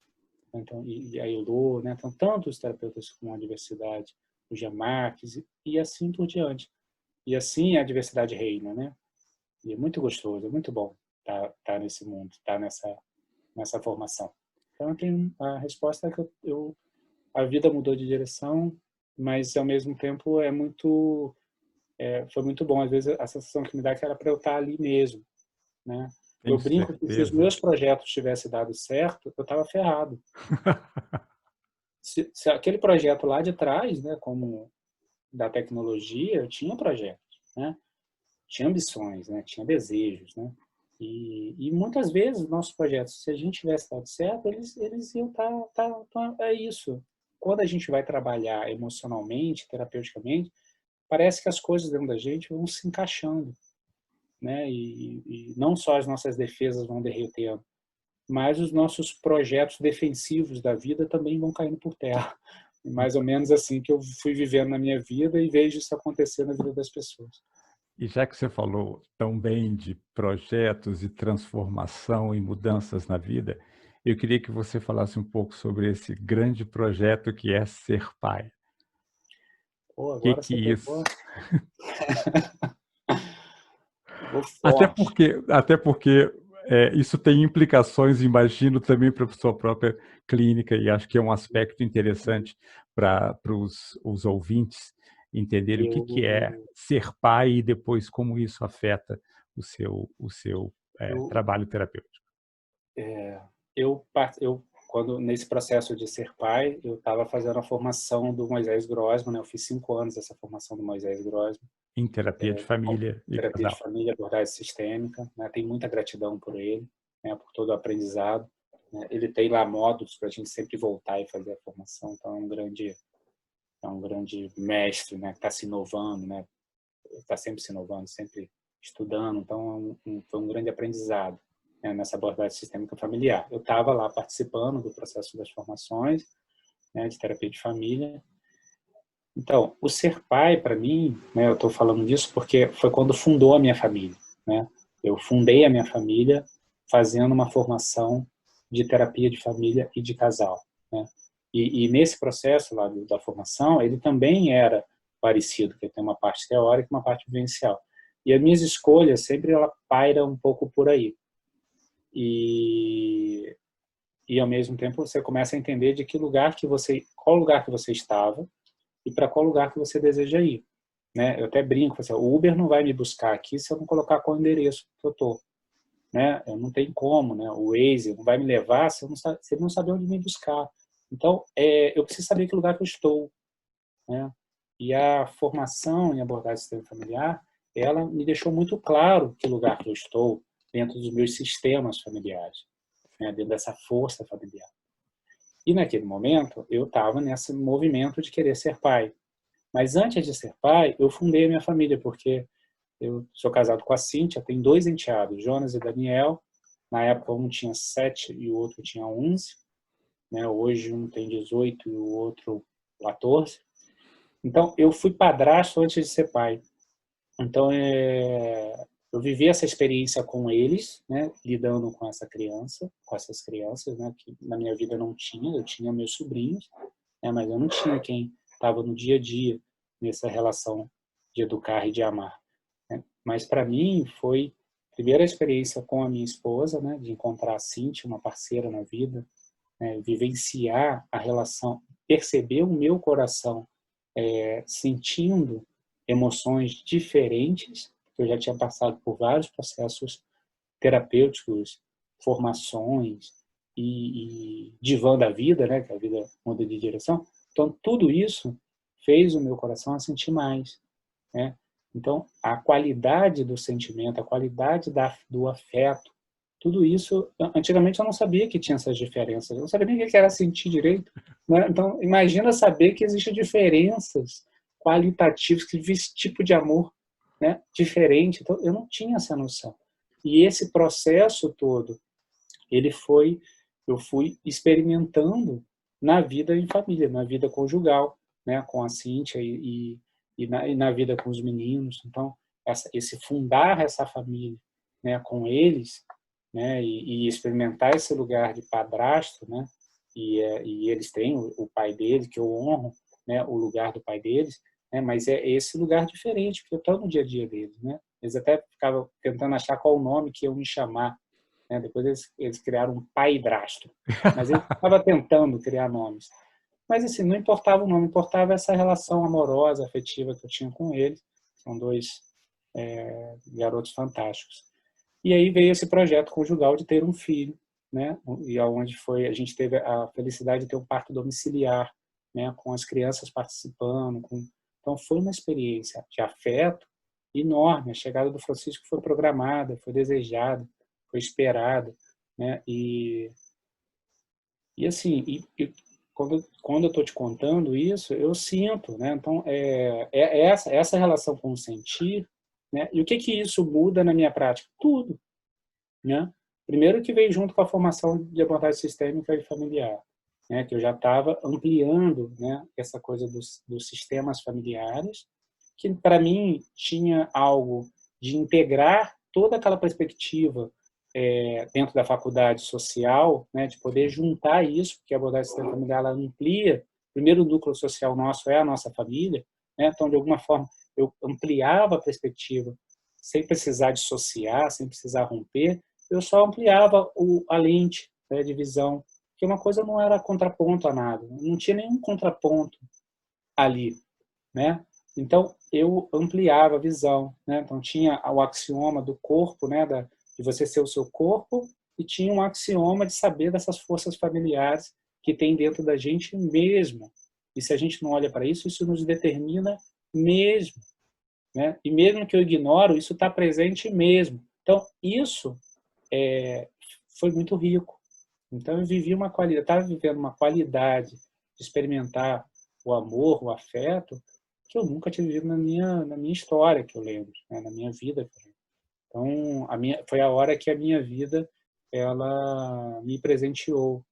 então, e a Elô, né? Então, tantos terapeutas com a diversidade, o Jean Marques, e assim por diante. E assim a diversidade reina, né? E é muito gostoso, é muito bom estar nesse mundo, estar nessa formação. Então, a resposta é que a vida mudou de direção, mas, ao mesmo tempo, foi muito bom. Às vezes, a sensação que me dá é que era para eu estar ali mesmo, né? Eu Tenho brinco que se os certeza. meus projetos tivessem dado certo, eu estava ferrado. Se aquele projeto lá de trás, né, como da tecnologia, eu tinha projetos, né? Tinha ambições, né? Tinha desejos, né? E muitas vezes nossos projetos, se a gente tivesse dado certo, eles iam é isso. Quando a gente vai trabalhar emocionalmente, terapeuticamente, parece que as coisas dentro da gente vão se encaixando, né? E não só as nossas defesas vão derretendo, mas os nossos projetos defensivos da vida também vão caindo por terra. Mais ou menos assim que eu fui vivendo na minha vida e vejo isso acontecer na vida das pessoas. E já que você falou tão bem de projetos e transformação e mudanças na vida, eu queria que você falasse um pouco sobre esse grande projeto que é ser pai. Pô, O que agora que você isso... pegou, pegou Até forte. porque, até porque isso tem implicações, imagino, também para a sua própria clínica, e acho que é um aspecto interessante para os ouvintes entenderem o que é Eu, ser pai e depois como isso afeta o seu eu, trabalho terapêutico. eu, quando nesse processo de ser pai, eu estava fazendo a formação do Moisés Grossman, né? Eu fiz 5 anos dessa formação do Moisés Grossman, Em terapia de família e terapia de casal. família, abordagem sistêmica, né? Tenho muita gratidão por ele, né? Por todo o aprendizado, né? Ele tem lá módulos para a gente sempre voltar e fazer a formação, então é um grande mestre, né? Que está se inovando, né? Está sempre se inovando, sempre estudando, então foi um grande aprendizado, né? Nessa abordagem sistêmica familiar. Eu estava lá participando do processo das formações, né? De terapia de família. Então, o ser pai, para mim, né, eu estou falando disso porque foi quando fundou a minha família, né? Eu fundei a minha família fazendo uma formação de terapia de família e de casal, né? E nesse processo lá da formação, ele também era parecido, que tem uma parte teórica e uma parte vivencial. E as minhas escolhas sempre ela paira um pouco por aí. E ao mesmo tempo você começa a entender de qual lugar que você estava e para qual lugar que você deseja ir, né? Eu até brinco, assim, o Uber não vai me buscar aqui se eu não colocar qual endereço que eu tô, né? Eu não tenho como, né? O Waze não vai me levar se ele não saber onde me buscar. Então, eu preciso saber que lugar que eu estou, né? E a formação em abordagem sistêmica familiar, ela me deixou muito claro que lugar que eu estou dentro dos meus sistemas familiares, né? Dentro dessa força familiar. E naquele momento, eu estava nesse movimento de querer ser pai. Mas antes de ser pai, eu fundei a minha família, porque eu sou casado com a Cíntia, tenho 2 enteados, Jonas e Daniel. Na época, um tinha 7 e o outro tinha 11. Né? Hoje, um tem 18 e o outro 14. Então, eu fui padrasto antes de ser pai. Então, eu vivi essa experiência com eles, né? Lidando com essas crianças, né? Que na minha vida não tinha, eu tinha meus sobrinhos, né? Mas eu não tinha quem estava no dia a dia nessa relação de educar e de amar, né? Mas para mim foi a primeira experiência com a minha esposa, né? De encontrar a Cíntia, uma parceira na vida, né? Vivenciar a relação, perceber o meu coração sentindo emoções diferentes, porque eu já tinha passado por vários processos terapêuticos, formações e divã da vida, né, que a vida muda de direção. Então, tudo isso fez o meu coração a sentir mais, né? Então, a qualidade do sentimento, a qualidade do afeto, tudo isso, antigamente eu não sabia que tinha essas diferenças, eu não sabia nem o que era sentir direito, né? Então, imagina saber que existem diferenças qualitativas, que esse tipo de amor, né, diferente. Então, eu não tinha essa noção. E esse processo todo, eu fui experimentando na vida em família, na vida conjugal, né, com a Cíntia e na vida com os meninos. Então, esse fundar essa família, né, com eles, né, e experimentar esse lugar de padrasto, né, e eles têm o pai deles, que eu honro, né, o lugar do pai deles, né, mas é esse lugar diferente, porque eu estou no dia a dia deles, né? Eles até ficavam tentando achar qual o nome que iam me chamar, né? Depois eles criaram um paidrasto, mas eles estavam tentando criar nomes. Mas assim, não importava o nome, importava essa relação amorosa, afetiva que eu tinha com eles. São dois garotos fantásticos. E aí veio esse projeto conjugal de ter um filho, né? E aonde a gente teve a felicidade de ter um parto domiciliar, né? Com as crianças participando. Então foi uma experiência de afeto enorme. A chegada do Francisco foi programada, foi desejada, foi esperada, né? E assim, quando eu estou te contando isso, eu sinto, né? Então essa relação com o sentir, né? E o que isso muda na minha prática? Tudo, né? Primeiro que veio junto com a formação de abordagem sistêmica e familiar, né? Que eu já estava ampliando, né? Essa coisa dos sistemas familiares, que para mim tinha algo de integrar toda aquela perspectiva dentro da faculdade social, né? De poder juntar isso, porque a abordagem sistêmica familiar ela amplia. O primeiro núcleo social nosso é a nossa família, né? Então, de alguma forma, eu ampliava a perspectiva sem precisar dissociar, sem precisar romper, eu só ampliava a lente, né, de visão, que uma coisa não era contraponto a nada, não tinha nenhum contraponto ali, né? Então eu ampliava a visão, né? Então tinha o axioma do corpo, né, de você ser o seu corpo, e tinha um axioma de saber dessas forças familiares que tem dentro da gente mesmo. E se a gente não olha para isso, isso nos determina mesmo, né? E mesmo que eu ignoro, isso está presente mesmo. Então isso foi muito rico. Então eu vivi uma qualidade, estava vivendo uma qualidade de experimentar o amor, o afeto, que eu nunca tinha vivido na minha história, que eu lembro, né? Na minha vida. Então foi a hora que a minha vida ela me presenteou,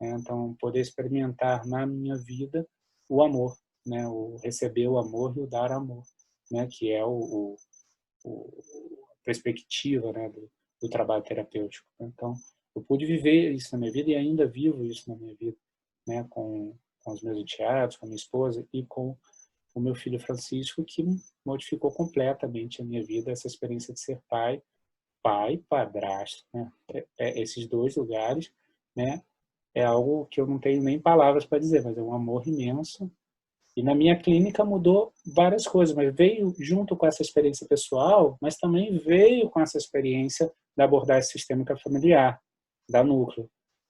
né? Então poder experimentar na minha vida o amor, né? O receber o amor e o dar amor, né? Que é a perspectiva, né? do trabalho terapêutico. Então eu pude viver isso na minha vida e ainda vivo isso na minha vida, né? Com os meus enteados, com a minha esposa e com o meu filho Francisco, que modificou completamente a minha vida, essa experiência de ser pai, padrasto, né? Esses dois lugares, né? É algo que eu não tenho nem palavras para dizer, mas é um amor imenso. E na minha clínica mudou várias coisas, mas veio junto com essa experiência pessoal, mas também veio com essa experiência da abordagem sistêmica familiar, da Núcleo,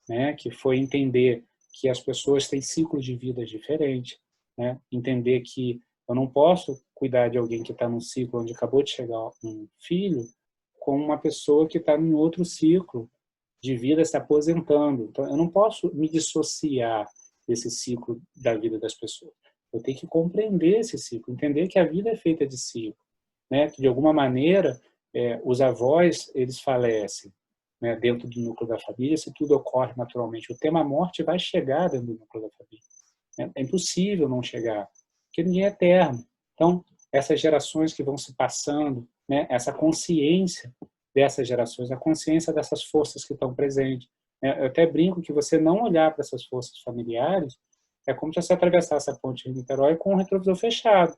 né? Que foi entender que as pessoas têm ciclos de vida diferentes, né? Entender que eu não posso cuidar de alguém que está num ciclo onde acabou de chegar um filho com uma pessoa que está em outro ciclo de vida se aposentando. Então, eu não posso me dissociar desse ciclo da vida das pessoas. Eu tenho que compreender esse ciclo, entender que a vida é feita de ciclo, né? Que de alguma maneira os avós eles falecem, né? Dentro do núcleo da família, se tudo ocorre naturalmente. O tema morte vai chegar dentro do núcleo da família. É impossível não chegar, porque ninguém é eterno. Então, essas gerações que vão se passando, né? Essa consciência dessas gerações, a consciência dessas forças que estão presentes. Eu até brinco que você não olhar para essas forças familiares é como se você atravessasse a ponte de Niterói com o retrovisor fechado.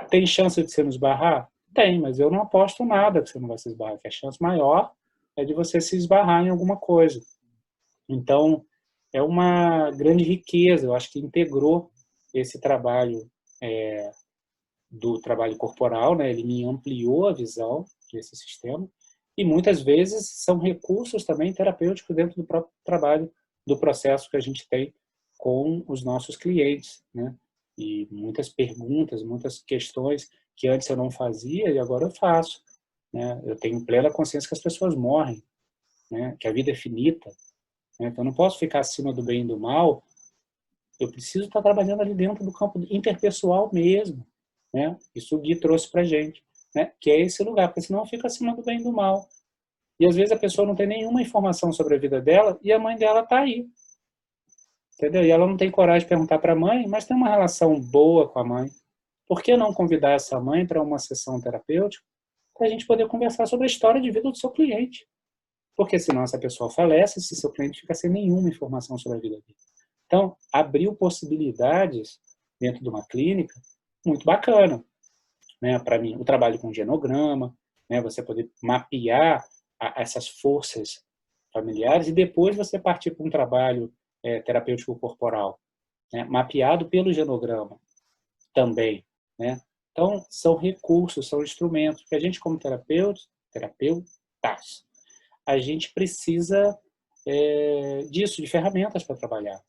Tem chance de você nos esbarrar? Tem, mas eu não aposto nada que você não vai se esbarrar, que a chance maior é de você se esbarrar em alguma coisa. Então, é uma grande riqueza, eu acho que integrou esse trabalho do trabalho corporal, né? Ele me ampliou a visão desse sistema, e muitas vezes são recursos também terapêuticos dentro do próprio trabalho, do processo que a gente tem com os nossos clientes, né? E muitas perguntas, muitas questões que antes eu não fazia e agora eu faço, né? Eu tenho plena consciência que as pessoas morrem, né? Que a vida é finita, né? Então eu não posso ficar acima do bem e do mal, eu preciso estar trabalhando ali dentro do campo interpessoal mesmo, né? Isso o Gui trouxe pra gente, né? Que é esse lugar, porque senão fica acima do bem e do mal. E às vezes a pessoa não tem nenhuma informação sobre a vida dela e a mãe dela tá aí, entendeu? E ela não tem coragem de perguntar para a mãe, mas tem uma relação boa com a mãe. Por que não convidar essa mãe para uma sessão terapêutica para a gente poder conversar sobre a história de vida do seu cliente? Porque senão essa pessoa falece, se seu cliente fica sem nenhuma informação sobre a vida dele. Então, abriu possibilidades dentro de uma clínica muito bacana, né? Para mim, o trabalho com genograma, né? Você poder mapear essas forças familiares e depois você partir para um trabalho terapêutico corporal, né? Mapeado pelo genograma também, né? Então, são recursos, são instrumentos que a gente, como terapeutas, a gente precisa disso, de ferramentas para trabalhar.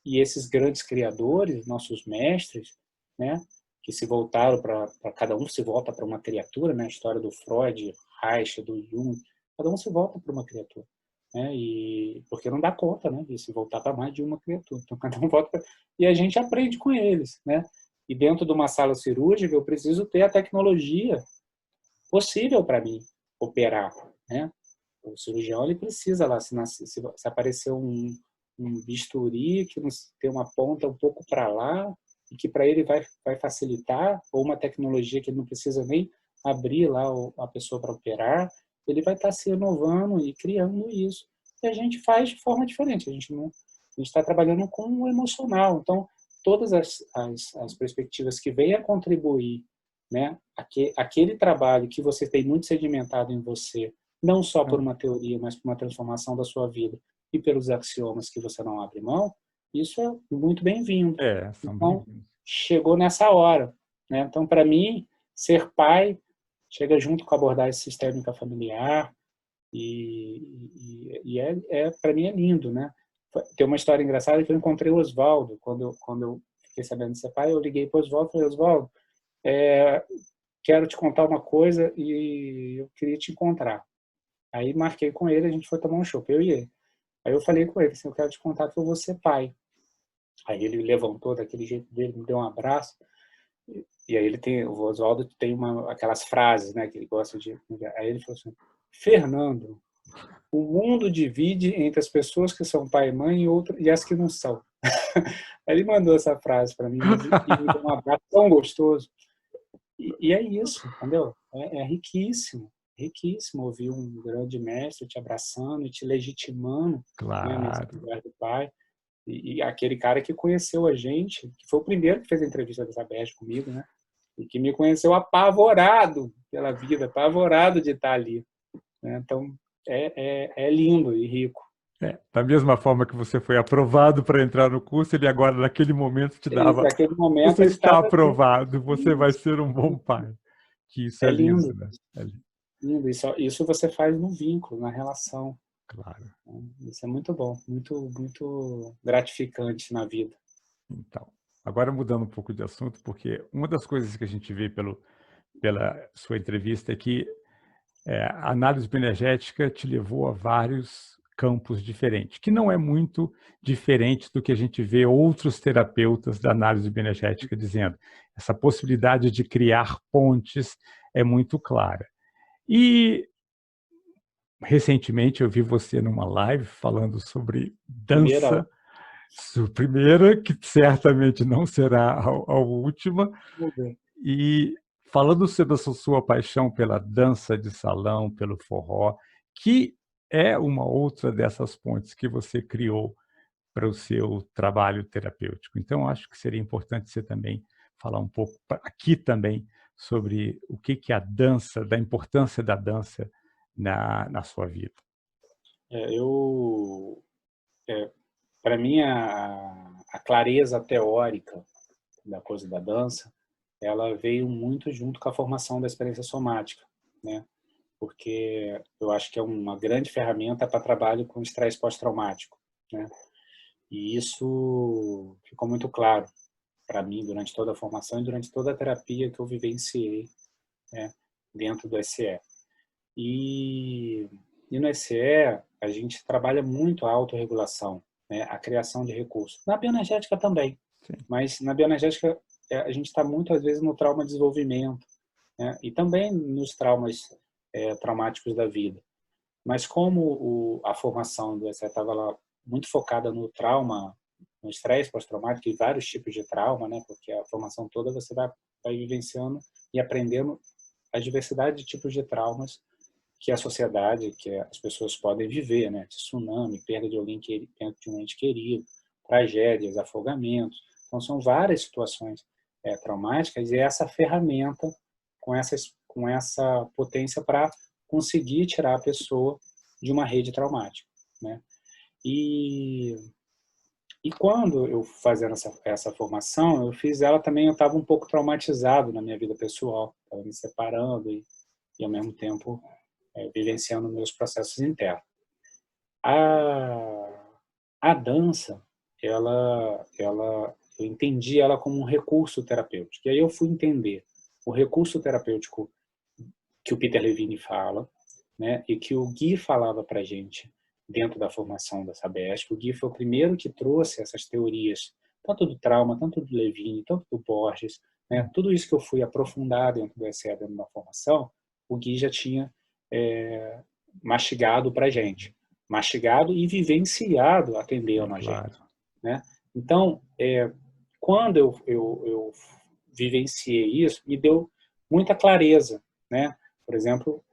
E esses grandes criadores, nossos mestres, né, que se voltaram para cada um se volta para uma criatura, né, a história do Freud, Reich, do Jung, cada um se volta para uma criatura, né, e porque não dá conta, né, de se voltar para mais de uma criatura. Então cada um volta e a gente aprende com eles, né? E dentro de uma sala cirúrgica eu preciso ter a tecnologia possível para mim operar, né? O cirurgião ele precisa lá, se aparecer um bisturi que tem uma ponta um pouco para lá e que para ele vai facilitar, ou uma tecnologia que ele não precisa nem abrir lá a pessoa para operar, ele vai estar se inovando e criando isso. E a gente faz de forma diferente, a gente está trabalhando com o emocional. Então, todas as perspectivas que venham a contribuir, né, aquele trabalho que você tem muito sedimentado em você, não só por uma teoria, mas por uma transformação da sua vida e pelos axiomas que você não abre mão, isso é muito bem-vindo. São Então, bem-vindos. chegou nessa hora, né? Então, para mim, ser pai chega junto com a abordagem sistêmica familiar e para mim é lindo, né? Tem uma história engraçada que eu encontrei o Oswaldo, quando eu fiquei sabendo de ser pai, eu liguei para o Oswaldo e falei, Oswaldo, quero te contar uma coisa e eu queria te encontrar. Aí marquei com ele, a gente foi tomar um chopp, eu e ele. Aí eu falei com ele, assim, eu quero te contar que eu vou ser pai. Aí ele levantou daquele jeito dele, me deu um abraço. E aí o Oswaldo tem aquelas frases, né, que ele gosta de... Aí ele falou assim, Fernando, o mundo divide entre as pessoas que são pai e mãe e as que não são. Aí ele mandou essa frase para mim e me deu um abraço tão gostoso. E é isso, entendeu? É riquíssimo, riquíssimo ouvir um grande mestre te abraçando e te legitimando, né, nesse Claro. lugar do pai. E aquele cara que conheceu a gente, que foi o primeiro que fez a entrevista da Isabel comigo, né? E que me conheceu apavorado pela vida, apavorado de estar ali, né? Então, é lindo e rico. Da mesma forma que você foi aprovado para entrar no curso, ele agora, naquele momento, te dava... Naquele momento, Você ele está estava assim, aprovado, você vai ser um bom pai. Que isso é lindo, lindo, né? É lindo. lindo. Isso você faz no vínculo, na relação. Claro. Isso é muito bom, muito, muito gratificante na vida. Então, agora mudando um pouco de assunto, porque uma das coisas que a gente vê pela sua entrevista é que a análise bioenergética te levou a vários campos diferentes, que não é muito diferente do que a gente vê outros terapeutas da análise bioenergética dizendo. Essa possibilidade de criar pontes é muito clara. E recentemente eu vi você numa live falando sobre dança, sua primeira, que certamente não será a última, e falando sobre a sua paixão pela dança de salão, pelo forró, que é uma outra dessas pontes que você criou para o seu trabalho terapêutico. Então, acho que seria importante você também falar um pouco aqui também sobre o que a dança, da importância da dança na sua vida. Para mim, a clareza teórica da coisa da dança, ela veio muito junto com a formação da experiência somática, né? Porque eu acho que é uma grande ferramenta para trabalho com estresse pós-traumático, né? E isso ficou muito claro para mim durante toda a formação e durante toda a terapia que eu vivenciei, né, dentro do SE. E no SE, a gente trabalha muito a autorregulação, né, a criação de recursos. Na bioenergética também, Sim. mas na bioenergética a gente está muito, às vezes, no trauma de desenvolvimento, né, e também nos traumas traumáticos da vida. Mas como a formação do SE estava lá muito focada no trauma, no estresse pós-traumático e vários tipos de trauma, né, porque a formação toda você vai vivenciando e aprendendo a diversidade de tipos de traumas que a sociedade, que as pessoas podem viver, né? Tsunami, perda de alguém perda de um ente querido, tragédias, afogamentos. Então, são várias situações traumáticas, e essa ferramenta com essa potência para conseguir tirar a pessoa de uma rede traumática, né? E quando eu fazendo essa formação, eu fiz ela também, eu estava um pouco traumatizado na minha vida pessoal, estava me separando e ao mesmo tempo vivenciando meus processos internos. A dança, eu entendi ela como um recurso terapêutico. E aí eu fui entender o recurso terapêutico que o Peter Levine fala, né, e que o Gui falava para a gente dentro da formação da Sabesp. O Gui foi o primeiro que trouxe essas teorias, tanto do trauma, tanto do Levine, tanto do Borges, né, tudo isso que eu fui aprofundar dentro do SE, dentro da formação, o Gui já tinha mastigado para a gente. Mastigado e vivenciado atendendo a gente. Né? Então, quando eu vivenciei isso, me deu muita clareza, né? Por exemplo,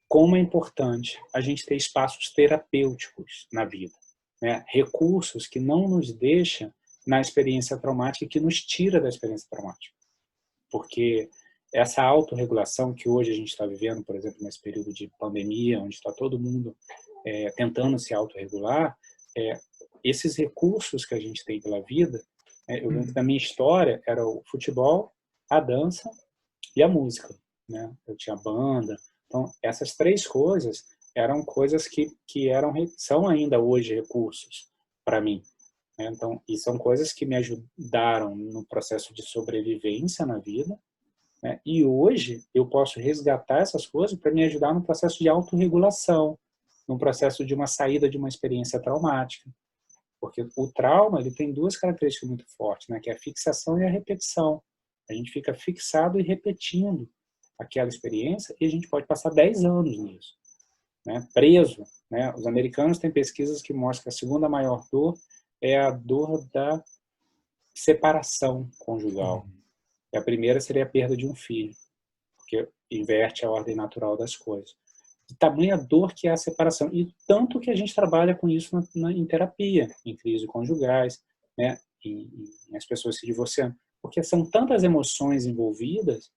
como é importante a gente ter espaços terapêuticos na vida, né? Recursos que não nos deixam na experiência traumática e que nos tira da experiência traumática. Porque essa autorregulação que hoje a gente está vivendo, por exemplo, nesse período de pandemia, onde está todo mundo tentando se autorregular, esses recursos que a gente tem pela vida, eu lembro que da minha história era o futebol, a dança e a música, né? Eu tinha banda. Então, essas três coisas eram coisas que são ainda hoje recursos para mim. Né? Então, e são coisas que me ajudaram no processo de sobrevivência na vida, né? E hoje eu posso resgatar essas coisas para me ajudar no processo de autorregulação, no processo de uma saída de uma experiência traumática. Porque o trauma, ele tem duas características muito fortes, né? Que é a fixação e a repetição. A gente fica fixado e repetindo aquela experiência e a gente pode passar 10 anos nisso, né? Preso, né? Os americanos têm pesquisas que mostram que a segunda maior dor é a dor da separação conjugal. E a primeira seria a perda de um filho, porque inverte a ordem natural das coisas. De tamanha dor que é a separação. E tanto que a gente trabalha com isso em terapia, em crises conjugais, né? em as pessoas se divorciando. Porque são tantas emoções envolvidas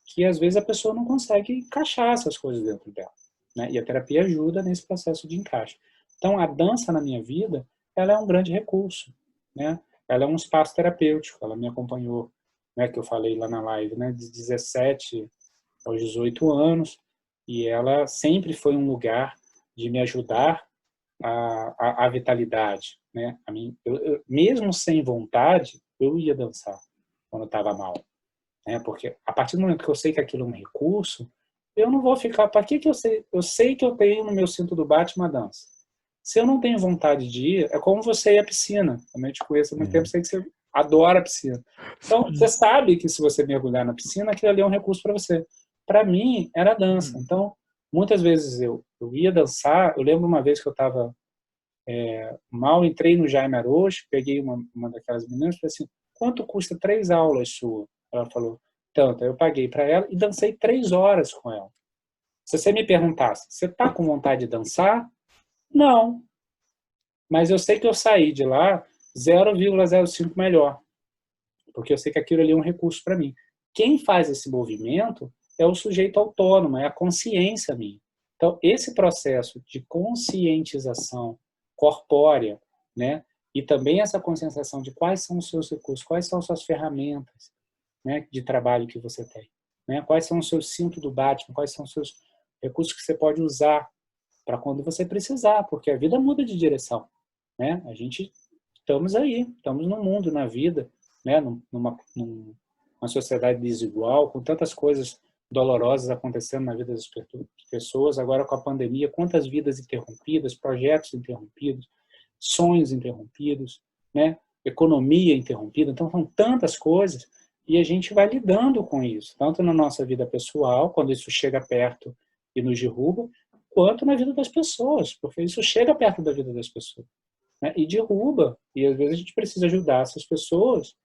que às vezes a pessoa não consegue encaixar essas coisas dentro dela. Né? E a terapia ajuda nesse processo de encaixe. Então, a dança na minha vida, ela é um grande recurso. Né? Ela é um espaço terapêutico. Ela me acompanhou, né, que eu falei lá na live, né, de 17 aos 18 anos, e ela sempre foi um lugar de me ajudar a vitalidade. Né? Mesmo sem vontade, eu ia dançar quando eu estava mal. Né? Porque a partir do momento que eu sei que aquilo é um recurso, eu não vou ficar... Para que eu sei? Eu sei que eu tenho no meu cinto do Batman dança. Se eu não tenho vontade de ir, é como você ir à piscina. Também te conheço há muito tempo, sei que você adora a piscina. Então, você sabe que se você mergulhar na piscina, aquilo ali é um recurso para você. Para mim, era dança. Então, muitas vezes eu ia dançar. Eu lembro uma vez que eu estava mal, entrei no Jaime Arocho, peguei uma daquelas meninas e falei assim, quanto custa 3 aulas sua? Ela falou, tanto. Aí eu paguei para ela e dancei 3 horas com ela. Se você me perguntasse, você está com vontade de dançar? Não. Mas eu sei que eu saí de lá 0,05 melhor. Porque eu sei que aquilo ali é um recurso para mim. Quem faz esse movimento é o sujeito autônomo, é a consciência minha. Então, esse processo de conscientização corpórea, né, e também essa conscientização de quais são os seus recursos, quais são as suas ferramentas, né, de trabalho que você tem, né, quais são os seus cintos do Batman, quais são os seus recursos que você pode usar para quando você precisar, porque a vida muda de direção. Né? A gente estamos aí, estamos no mundo, na vida, né? numa sociedade desigual, com tantas coisas dolorosas acontecendo na vida das pessoas, agora com a pandemia, quantas vidas interrompidas, projetos interrompidos, sonhos interrompidos, né? Economia interrompida, então são tantas coisas e a gente vai lidando com isso, tanto na nossa vida pessoal, quando isso chega perto e nos derruba, quanto na vida das pessoas, porque isso chega perto da vida das pessoas. Né, e derruba, e às vezes a gente precisa ajudar essas pessoas,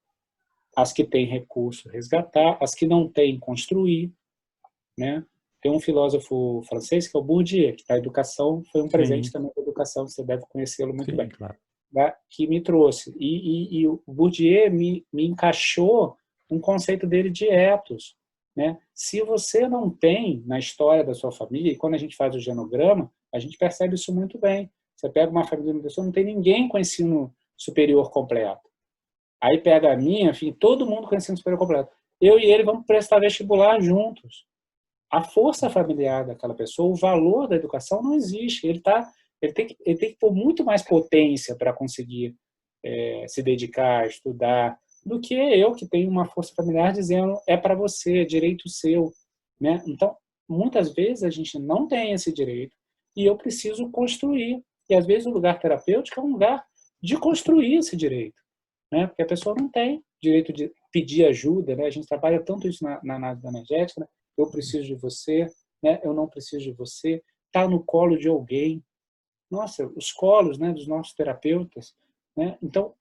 as que têm recurso, resgatar, as que não têm, construir, né? Tem um filósofo francês que é o Bourdieu, que a educação foi um presente Sim, também da educação, você deve conhecê-lo muito sim, bem, claro. né, que me trouxe. E o Bourdieu me encaixou um conceito dele de ethos, né? Se você não tem na história da sua família, e quando a gente faz o genograma, a gente percebe isso muito bem. Você pega uma família de uma pessoa, não tem ninguém com ensino superior completo. Aí pega a minha, enfim, todo mundo com ensino superior completo. Eu e ele vamos prestar vestibular juntos. A força familiar daquela pessoa, o valor da educação não existe. Ele tem que pôr muito mais potência para conseguir se dedicar, estudar, do que eu que tenho uma força familiar dizendo é para você, é direito seu, né? Então, muitas vezes a gente não tem esse direito e eu preciso construir. E às vezes o lugar terapêutico é um lugar de construir esse direito, né? Porque a pessoa não tem direito de pedir ajuda, né? A gente trabalha tanto isso na análise energética, né? Eu preciso de você, né? Eu não preciso de você, tá no colo de alguém. Nossa, os colos, né, dos nossos terapeutas, né? Então,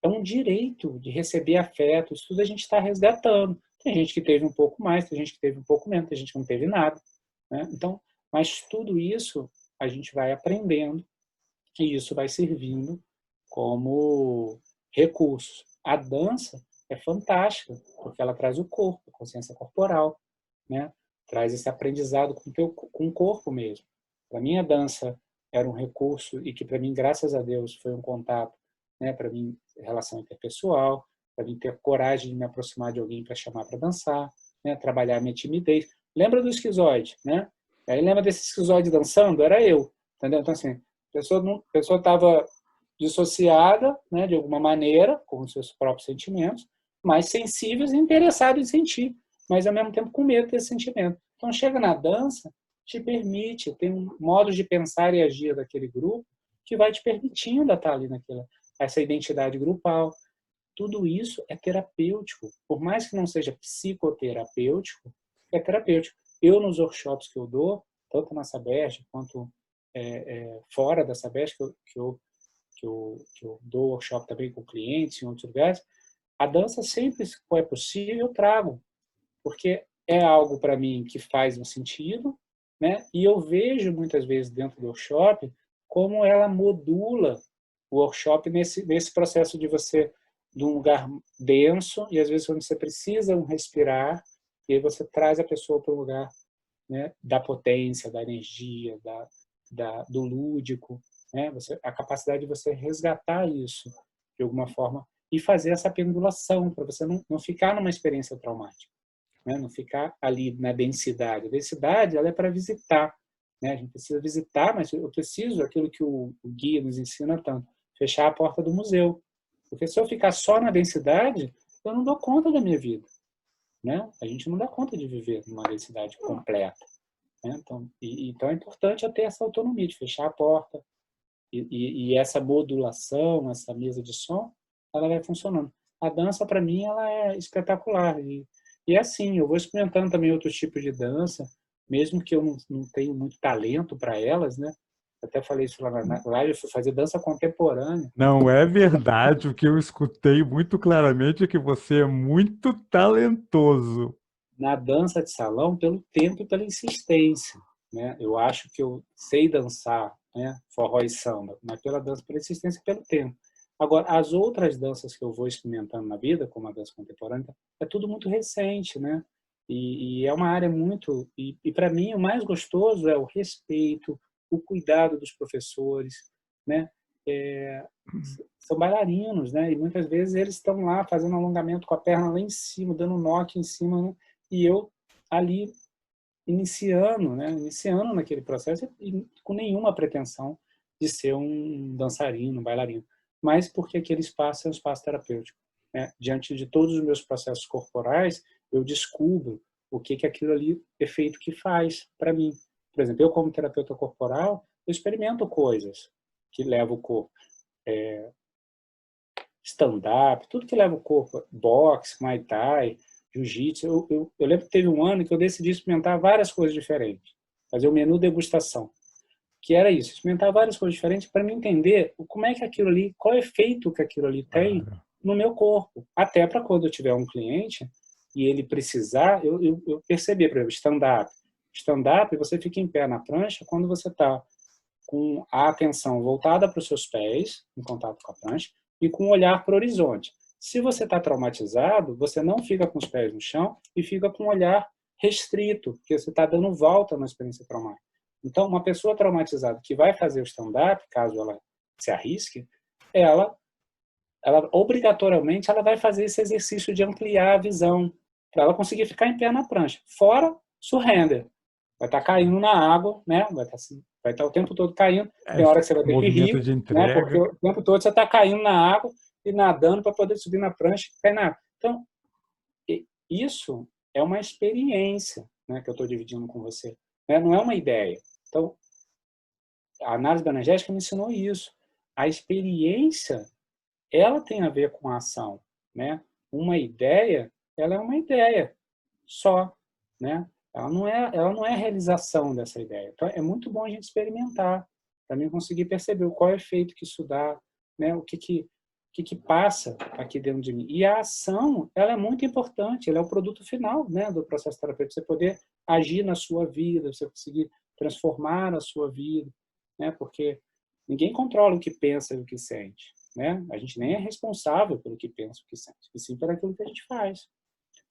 é um direito de receber afeto, isso tudo a gente está resgatando. Tem gente que teve um pouco mais, tem gente que teve um pouco menos, tem gente que não teve nada, né? Então, mas tudo isso a gente vai aprendendo e isso vai servindo como recurso. A dança é fantástica, porque ela traz o corpo, a consciência corporal, né? Traz esse aprendizado com o corpo mesmo. Para mim, a dança era um recurso e que, para mim, graças a Deus, foi um contato, né? Para mim, relação interpessoal, para mim ter coragem de me aproximar de alguém para chamar para dançar, né? Trabalhar a minha timidez. Lembra do esquizoide, né? Aí lembra desse esquizoide dançando? Era eu, entendeu? Então, assim, a pessoa estava dissociada, né, de alguma maneira, com os seus próprios sentimentos, mas sensíveis e interessados em sentir, mas ao mesmo tempo com medo desse sentimento. Então, chega na dança, te permite, tem um modo de pensar e agir daquele grupo que vai te permitindo estar ali naquela, essa identidade grupal. Tudo isso é terapêutico. Por mais que não seja psicoterapêutico, é terapêutico. Eu, nos workshops que eu dou, tanto na Sabesp quanto fora da Sabesp, que eu dou workshop também com clientes em outros lugares, a dança sempre, se for possível, eu trago, porque é algo para mim que faz um sentido, né? E eu vejo muitas vezes dentro do workshop como ela modula o workshop nesse processo de você de um lugar denso e às vezes quando você precisa respirar e aí você traz a pessoa para um lugar, né, da potência, da energia, do lúdico, né? A capacidade de você resgatar isso de alguma forma e fazer essa pendulação para você não ficar numa experiência traumática, né? Não ficar ali na densidade. A densidade ela é para visitar, né? A gente precisa visitar, mas eu preciso aquilo que o guia nos ensina tanto, fechar a porta do museu, porque se eu ficar só na densidade, eu não dou conta da minha vida, né? A gente não dá conta de viver numa densidade completa, né? Então é importante eu ter essa autonomia de fechar a porta e essa modulação, essa mesa de som, ela vai funcionando. A dança, para mim, ela é espetacular. E é assim, eu vou experimentando também outros tipos de dança, mesmo que eu não tenha muito talento para elas, né? Até falei isso lá na live, eu fui fazer dança contemporânea. Não é verdade. O que eu escutei muito claramente é que você é muito talentoso. Na dança de salão, pelo tempo e pela insistência, né? Eu acho que eu sei dançar, né, forró e samba, mas pela dança, pela insistência e pelo tempo. Agora, as outras danças que eu vou experimentando na vida, como a dança contemporânea, é tudo muito recente, né? E é uma área muito... E para mim, o mais gostoso é o respeito, o cuidado dos professores, né? São bailarinos, né? E muitas vezes eles estão lá fazendo alongamento com a perna lá em cima, dando knock em cima, né? E eu ali iniciando, né? Iniciando naquele processo e com nenhuma pretensão de ser um dançarino, um bailarino, mas porque aquele espaço é um espaço terapêutico, né? Diante de todos os meus processos corporais, eu descubro o que aquilo ali, efeito que faz para mim. Por exemplo, eu como terapeuta corporal, eu experimento coisas que levam o corpo, stand-up, tudo que leva o corpo, boxe, muay thai, jiu-jitsu. Eu lembro que teve um ano que eu decidi experimentar várias coisas diferentes, fazer o menu degustação, que era isso, experimentar várias coisas diferentes para me entender como é que aquilo ali, qual é o efeito que aquilo ali tem Claro. no meu corpo, até para quando eu tiver um cliente e ele precisar, eu perceber, por exemplo, stand-up. Stand-up, você fica em pé na prancha quando você está com a atenção voltada para os seus pés, em contato com a prancha, e com o olhar para o horizonte. Se você está traumatizado, você não fica com os pés no chão e fica com o olhar restrito, porque você está dando volta na experiência traumática. Então, uma pessoa traumatizada que vai fazer o stand-up, caso ela se arrisque, ela obrigatoriamente ela vai fazer esse exercício de ampliar a visão, para ela conseguir ficar em pé na prancha. Fora surrender. Vai estar caindo na água, né? Vai estar o tempo todo caindo. Tem hora que você vai ter que rir, de né? Porque entrega. o tempo todo você está caindo na água e nadando para poder subir na prancha e cair na água. Então, isso é uma experiência, né, que eu estou dividindo com você. Né? Não é uma ideia. Então, a análise bioenergética me ensinou isso. A experiência, ela tem a ver com a ação, né? Uma ideia, ela é uma ideia só, né? Ela não é a realização dessa ideia. Então, é muito bom a gente experimentar, para mim conseguir perceber qual é o efeito que isso dá, né? O que passa aqui dentro de mim. E a ação, ela é muito importante, ela é o produto final, né, do processo terapêutico. Você poder agir na sua vida, você conseguir transformar a sua vida, né? Porque ninguém controla o que pensa e o que sente, né? A gente nem é responsável pelo que pensa e o que sente, e sim por aquilo que a gente faz.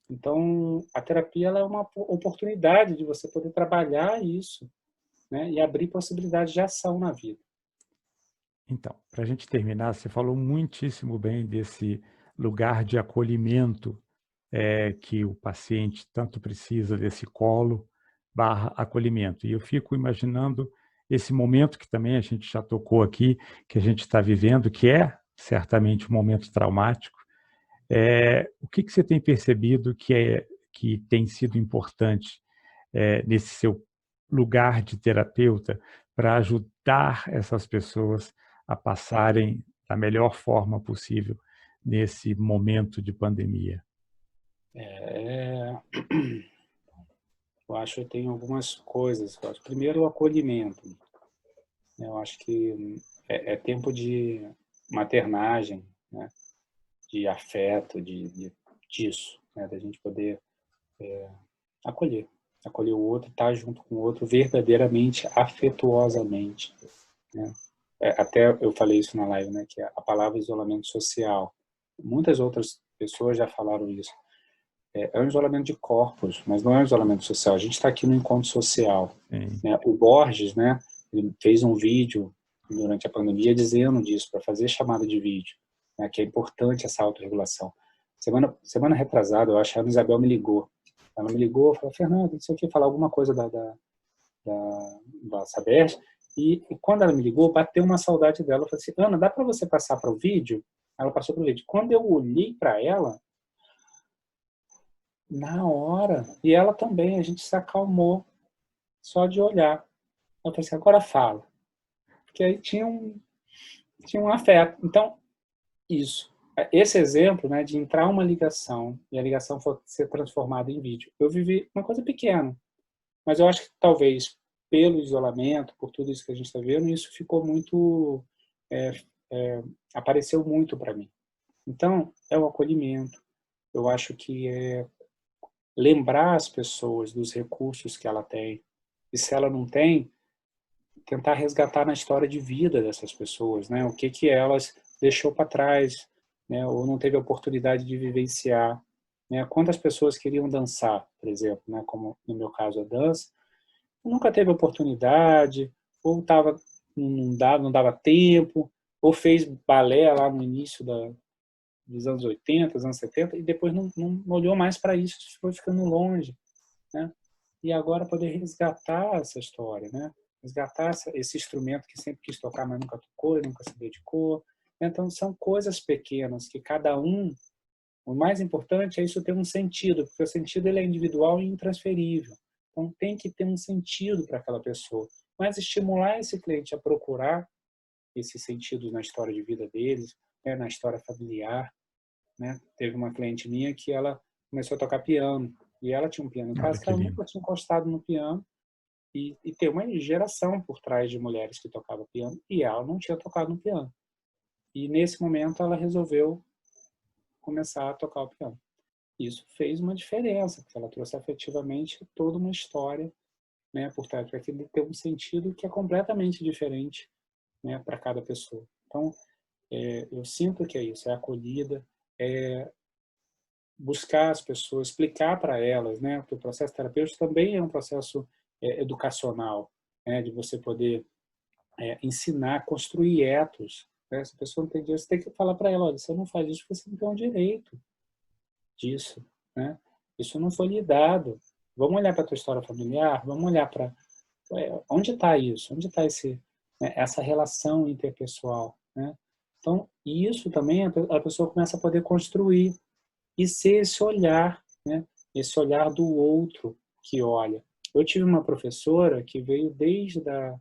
Então, a terapia ela é uma oportunidade de você poder trabalhar isso, né, e abrir possibilidades de ação na vida. Então, para a gente terminar, você falou muitíssimo bem desse lugar de acolhimento que o paciente tanto precisa, desse colo barra acolhimento. E eu fico imaginando esse momento que também a gente já tocou aqui, que a gente está vivendo, que é certamente um momento traumático. O que você tem percebido que tem sido importante nesse seu lugar de terapeuta para ajudar essas pessoas a passarem da melhor forma possível nesse momento de pandemia? Eu acho que tem algumas coisas. Primeiro, o acolhimento. Eu acho que é tempo de maternagem, né, de afeto, disso, né, da gente poder acolher. Acolher o outro, estar junto com o outro verdadeiramente, afetuosamente, né? Até eu falei isso na live, né, que a palavra isolamento social. Muitas outras pessoas já falaram isso. É um isolamento de corpos, mas não é um isolamento social. A gente está aqui no encontro social, né? O Borges, né, ele fez um vídeo durante a pandemia dizendo disso, para fazer chamada de vídeo, né, que é importante essa autorregulação. Semana retrasada, eu acho, a Ana Isabel me ligou. Ela me ligou, falou: Fernando, não sei o que, falar alguma coisa da Sabesp. E quando ela me ligou, bateu uma saudade dela. Eu falei assim: Ana, dá para você passar para o vídeo? Ela passou para o vídeo. Quando eu olhei para ela, na hora, e ela também, a gente se acalmou só de olhar. Eu falei assim: agora fala. Porque aí tinha um afeto. Então, isso. Esse exemplo, né, de entrar uma ligação e a ligação for ser transformada em vídeo. Eu vivi uma coisa pequena, mas eu acho que talvez pelo isolamento, por tudo isso que a gente está vendo, isso ficou muito, apareceu muito para mim. Então, é o acolhimento. Eu acho que é lembrar as pessoas dos recursos que ela tem. E se ela não tem, tentar resgatar na história de vida dessas pessoas, né? O que elas deixou para trás, né? Ou não teve a oportunidade de vivenciar, né? Quantas pessoas queriam dançar, por exemplo, né? Como no meu caso a dança, nunca teve oportunidade, ou não dava tempo, ou fez balé lá no início dos anos 80, dos anos 70, e depois não olhou mais para isso, foi ficando longe, né? E agora poder resgatar essa história, né? Resgatar esse instrumento que sempre quis tocar, mas nunca tocou, nunca se dedicou. Então, são coisas pequenas que cada um... O mais importante é isso ter um sentido, porque o sentido ele é individual e intransferível. Então, tem que ter um sentido para aquela pessoa. Mas estimular esse cliente a procurar esses sentidos na história de vida deles, né, na história familiar, né? Teve uma cliente minha que ela começou a tocar piano, e ela tinha um piano em Olha casa que que ela lindo. nunca tinha encostado no piano, e tem uma geração por trás de mulheres que tocavam piano, e ela não tinha tocado no piano. E nesse momento ela resolveu começar a tocar o piano. Isso fez uma diferença, porque ela trouxe afetivamente toda uma história né, por trás, para aquilo ter um sentido que é completamente diferente, né, para cada pessoa. Então, eu sinto que é isso, é acolhida, é buscar as pessoas, explicar para elas, né, que o processo terapêutico também é um processo educacional, né, de você poder ensinar, construir etos, né? Se a pessoa não tem dinheiro, você tem que falar para ela, olha, você não faz isso porque você não tem um direito disso, né? Isso não foi lhe dado. Vamos olhar para a tua história familiar, vamos olhar para onde está isso, onde está essa relação interpessoal, né? Então, isso também a pessoa começa a poder construir e ser esse olhar, né? Esse olhar do outro que olha. Eu tive uma professora que veio desde da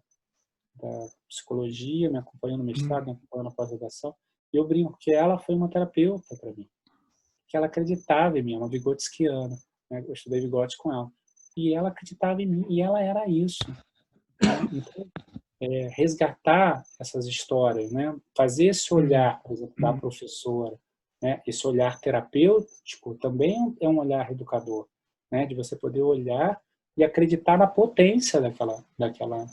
psicologia, me acompanhou no mestrado, me acompanhou na pós-graduação, e eu brinco que ela foi uma terapeuta para mim, que ela acreditava em mim, uma vigotskiana, né? Eu estudei Vygotsky com ela, e ela acreditava em mim, e ela era isso, né? Então, resgatar essas histórias, né? Fazer esse olhar, por exemplo, da professora, né? Esse olhar terapêutico também é um olhar educador, né? De você poder olhar e acreditar na potência daquela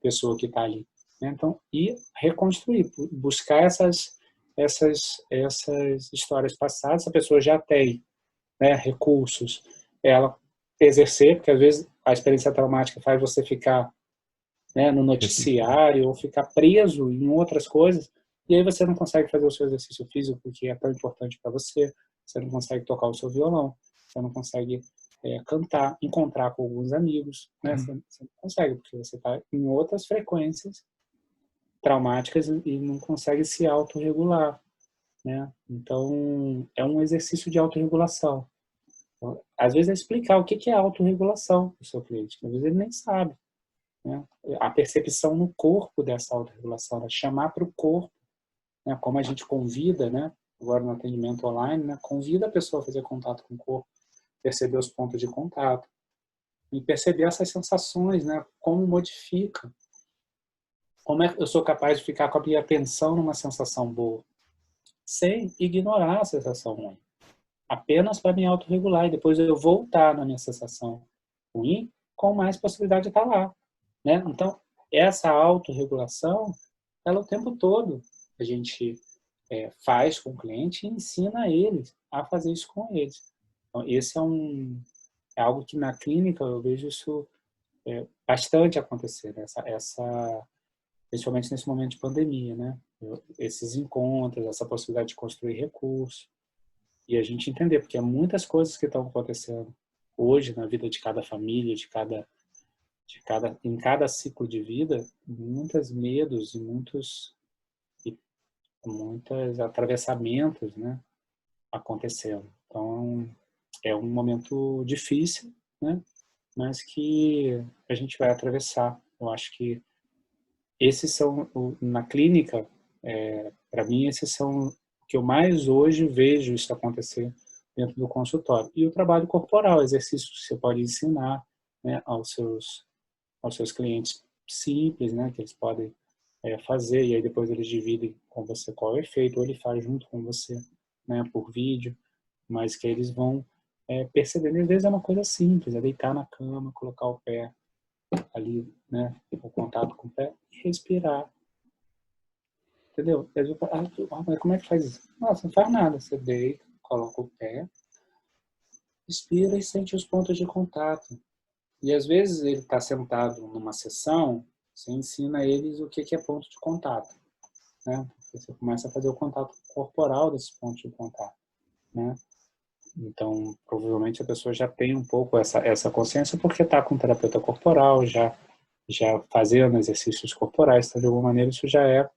pessoa que está ali, né? Então, e reconstruir, buscar essas histórias passadas. A pessoa já tem, né, recursos, ela exercer, porque às vezes a experiência traumática faz você ficar, né, no noticiário ou ficar preso em outras coisas, e aí você não consegue fazer o seu exercício físico que é tão importante para você, você não consegue tocar o seu violão, você não consegue cantar, encontrar com alguns amigos, né? Você não consegue, porque você está em outras frequências traumáticas e não consegue se autorregular, né? Então, é um exercício de autorregulação. Então, às vezes é explicar o que é autorregulação para o seu cliente, às vezes ele nem sabe, né? A percepção no corpo dessa autorregulação, né? Chamar para o corpo, né? Como a gente convida, né? Agora no atendimento online, né? Convida a pessoa a fazer contato com o corpo, perceber os pontos de contato e perceber essas sensações, né? Como modifica. Como é que eu sou capaz de ficar com a minha atenção numa sensação boa, sem ignorar a sensação ruim, apenas para me autorregular e depois eu voltar na minha sensação ruim com mais possibilidade de estar lá, né? Então, essa autorregulação, ela o tempo todo a gente faz com o cliente e ensina eles a fazer isso com eles. Então, esse é algo que na clínica eu vejo isso bastante acontecer, né? Principalmente nesse momento de pandemia, né? Esses encontros, essa possibilidade de construir recursos e a gente entender, porque há muitas coisas que estão acontecendo hoje na vida de cada família, em cada ciclo de vida, muitos medos e muitos atravessamentos, né, acontecendo. Então, é um momento difícil, né, mas que a gente vai atravessar. Eu acho que esses são, na clínica, para mim, esses são o que eu mais hoje vejo isso acontecer dentro do consultório. E o trabalho corporal, exercícios que você pode ensinar, né, aos seus clientes simples, né, que eles podem fazer, e aí depois eles dividem com você qual é o efeito, ou ele faz junto com você, né, por vídeo, mas que eles vão percebendo. Às vezes é uma coisa simples, é deitar na cama, colocar o pé ali, né, o contato com o pé, e respirar. Entendeu? E às vezes, mas como é que faz isso? Nossa, não faz nada. Você deita, coloca o pé, respira e sente os pontos de contato. E às vezes ele está sentado numa sessão, você ensina eles o que é ponto de contato, né? Você começa a fazer o contato corporal desses pontos de contato, né? Então, provavelmente a pessoa já tem um pouco essa consciência porque está com um terapeuta corporal, já fazendo exercícios corporais, então de alguma maneira isso já é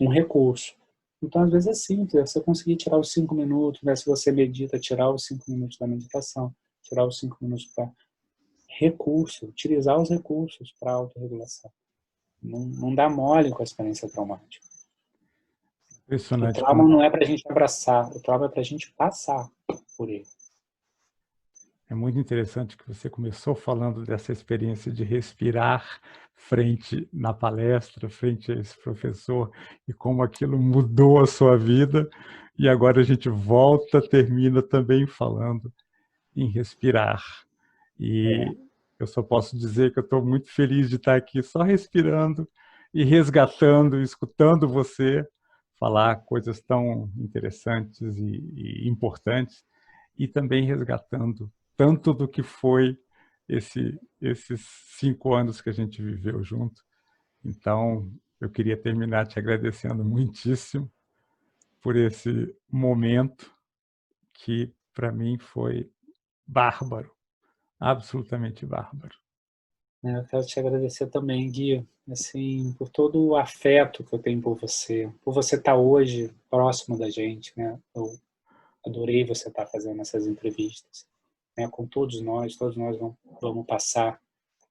um recurso. Então, às vezes é simples, é você conseguir tirar os 5 minutos, né? Se você medita, tirar os 5 minutos da meditação, tirar os 5 minutos para recurso, utilizar os recursos para autorregulação. Não dá mole com a experiência traumática. O Impressionante trauma como não é para a gente abraçar, o trauma é para a gente passar por ele. é muito interessante que você começou falando dessa experiência de respirar na palestra, frente a esse professor, e como aquilo mudou a sua vida, e agora a gente termina também falando em respirar. E eu só posso dizer que eu estou muito feliz de estar aqui só respirando e resgatando, escutando você falar coisas tão interessantes e importantes, e também resgatando tanto do que foi esses 5 anos que a gente viveu junto. Então, eu queria terminar te agradecendo muitíssimo por esse momento que, para mim, foi bárbaro, absolutamente bárbaro. Eu quero te agradecer também, Gui, assim, por todo o afeto que eu tenho por você estar hoje próximo da gente, né? Eu adorei você estar fazendo essas entrevistas, né? Com todos nós vamos passar,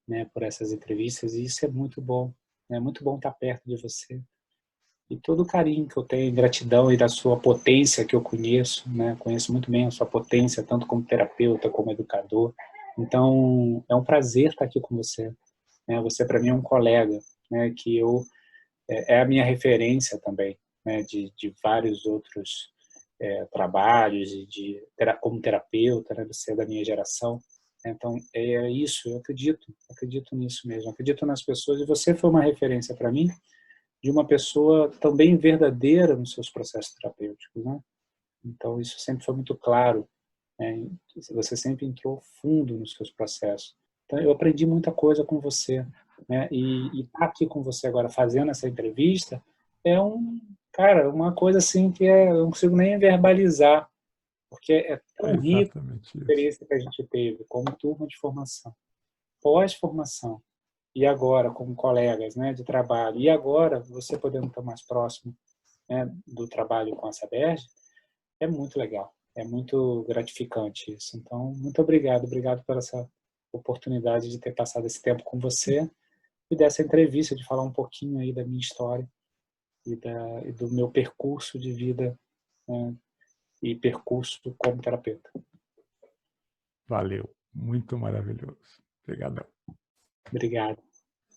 né, por essas entrevistas, e isso é muito bom, né? É muito bom estar perto de você. E todo o carinho que eu tenho, gratidão e da sua potência que eu conheço, né? Conheço muito bem a sua potência, tanto como terapeuta, como educador. Então, é um prazer estar aqui com você, né? Você, para mim, é um colega, né? Que é a minha referência também, né? De vários outros trabalhos, como terapeuta, né? Você é da minha geração. Então, é isso, eu acredito nisso mesmo, acredito nas pessoas, e você foi uma referência para mim, de uma pessoa também verdadeira nos seus processos terapêuticos, né? Então, isso sempre foi muito claro, né? Você sempre entrou fundo nos seus processos. Então, eu aprendi muita coisa com você, né? E estar aqui com você agora, fazendo essa entrevista, é cara, uma coisa assim que eu não consigo nem verbalizar, porque é É tão rico exatamente a isso. experiência que a gente teve como turma de formação, pós-formação, e agora como colegas, né, de trabalho, e agora você podendo estar mais próximo, né, do trabalho com a Saberj, é muito legal, é muito gratificante isso. Então, muito obrigado por essa oportunidade de ter passado esse tempo com você e dessa entrevista, de falar um pouquinho aí da minha história e do meu percurso de vida, né, e percurso como terapeuta. Valeu, muito maravilhoso. Obrigadão. Obrigado.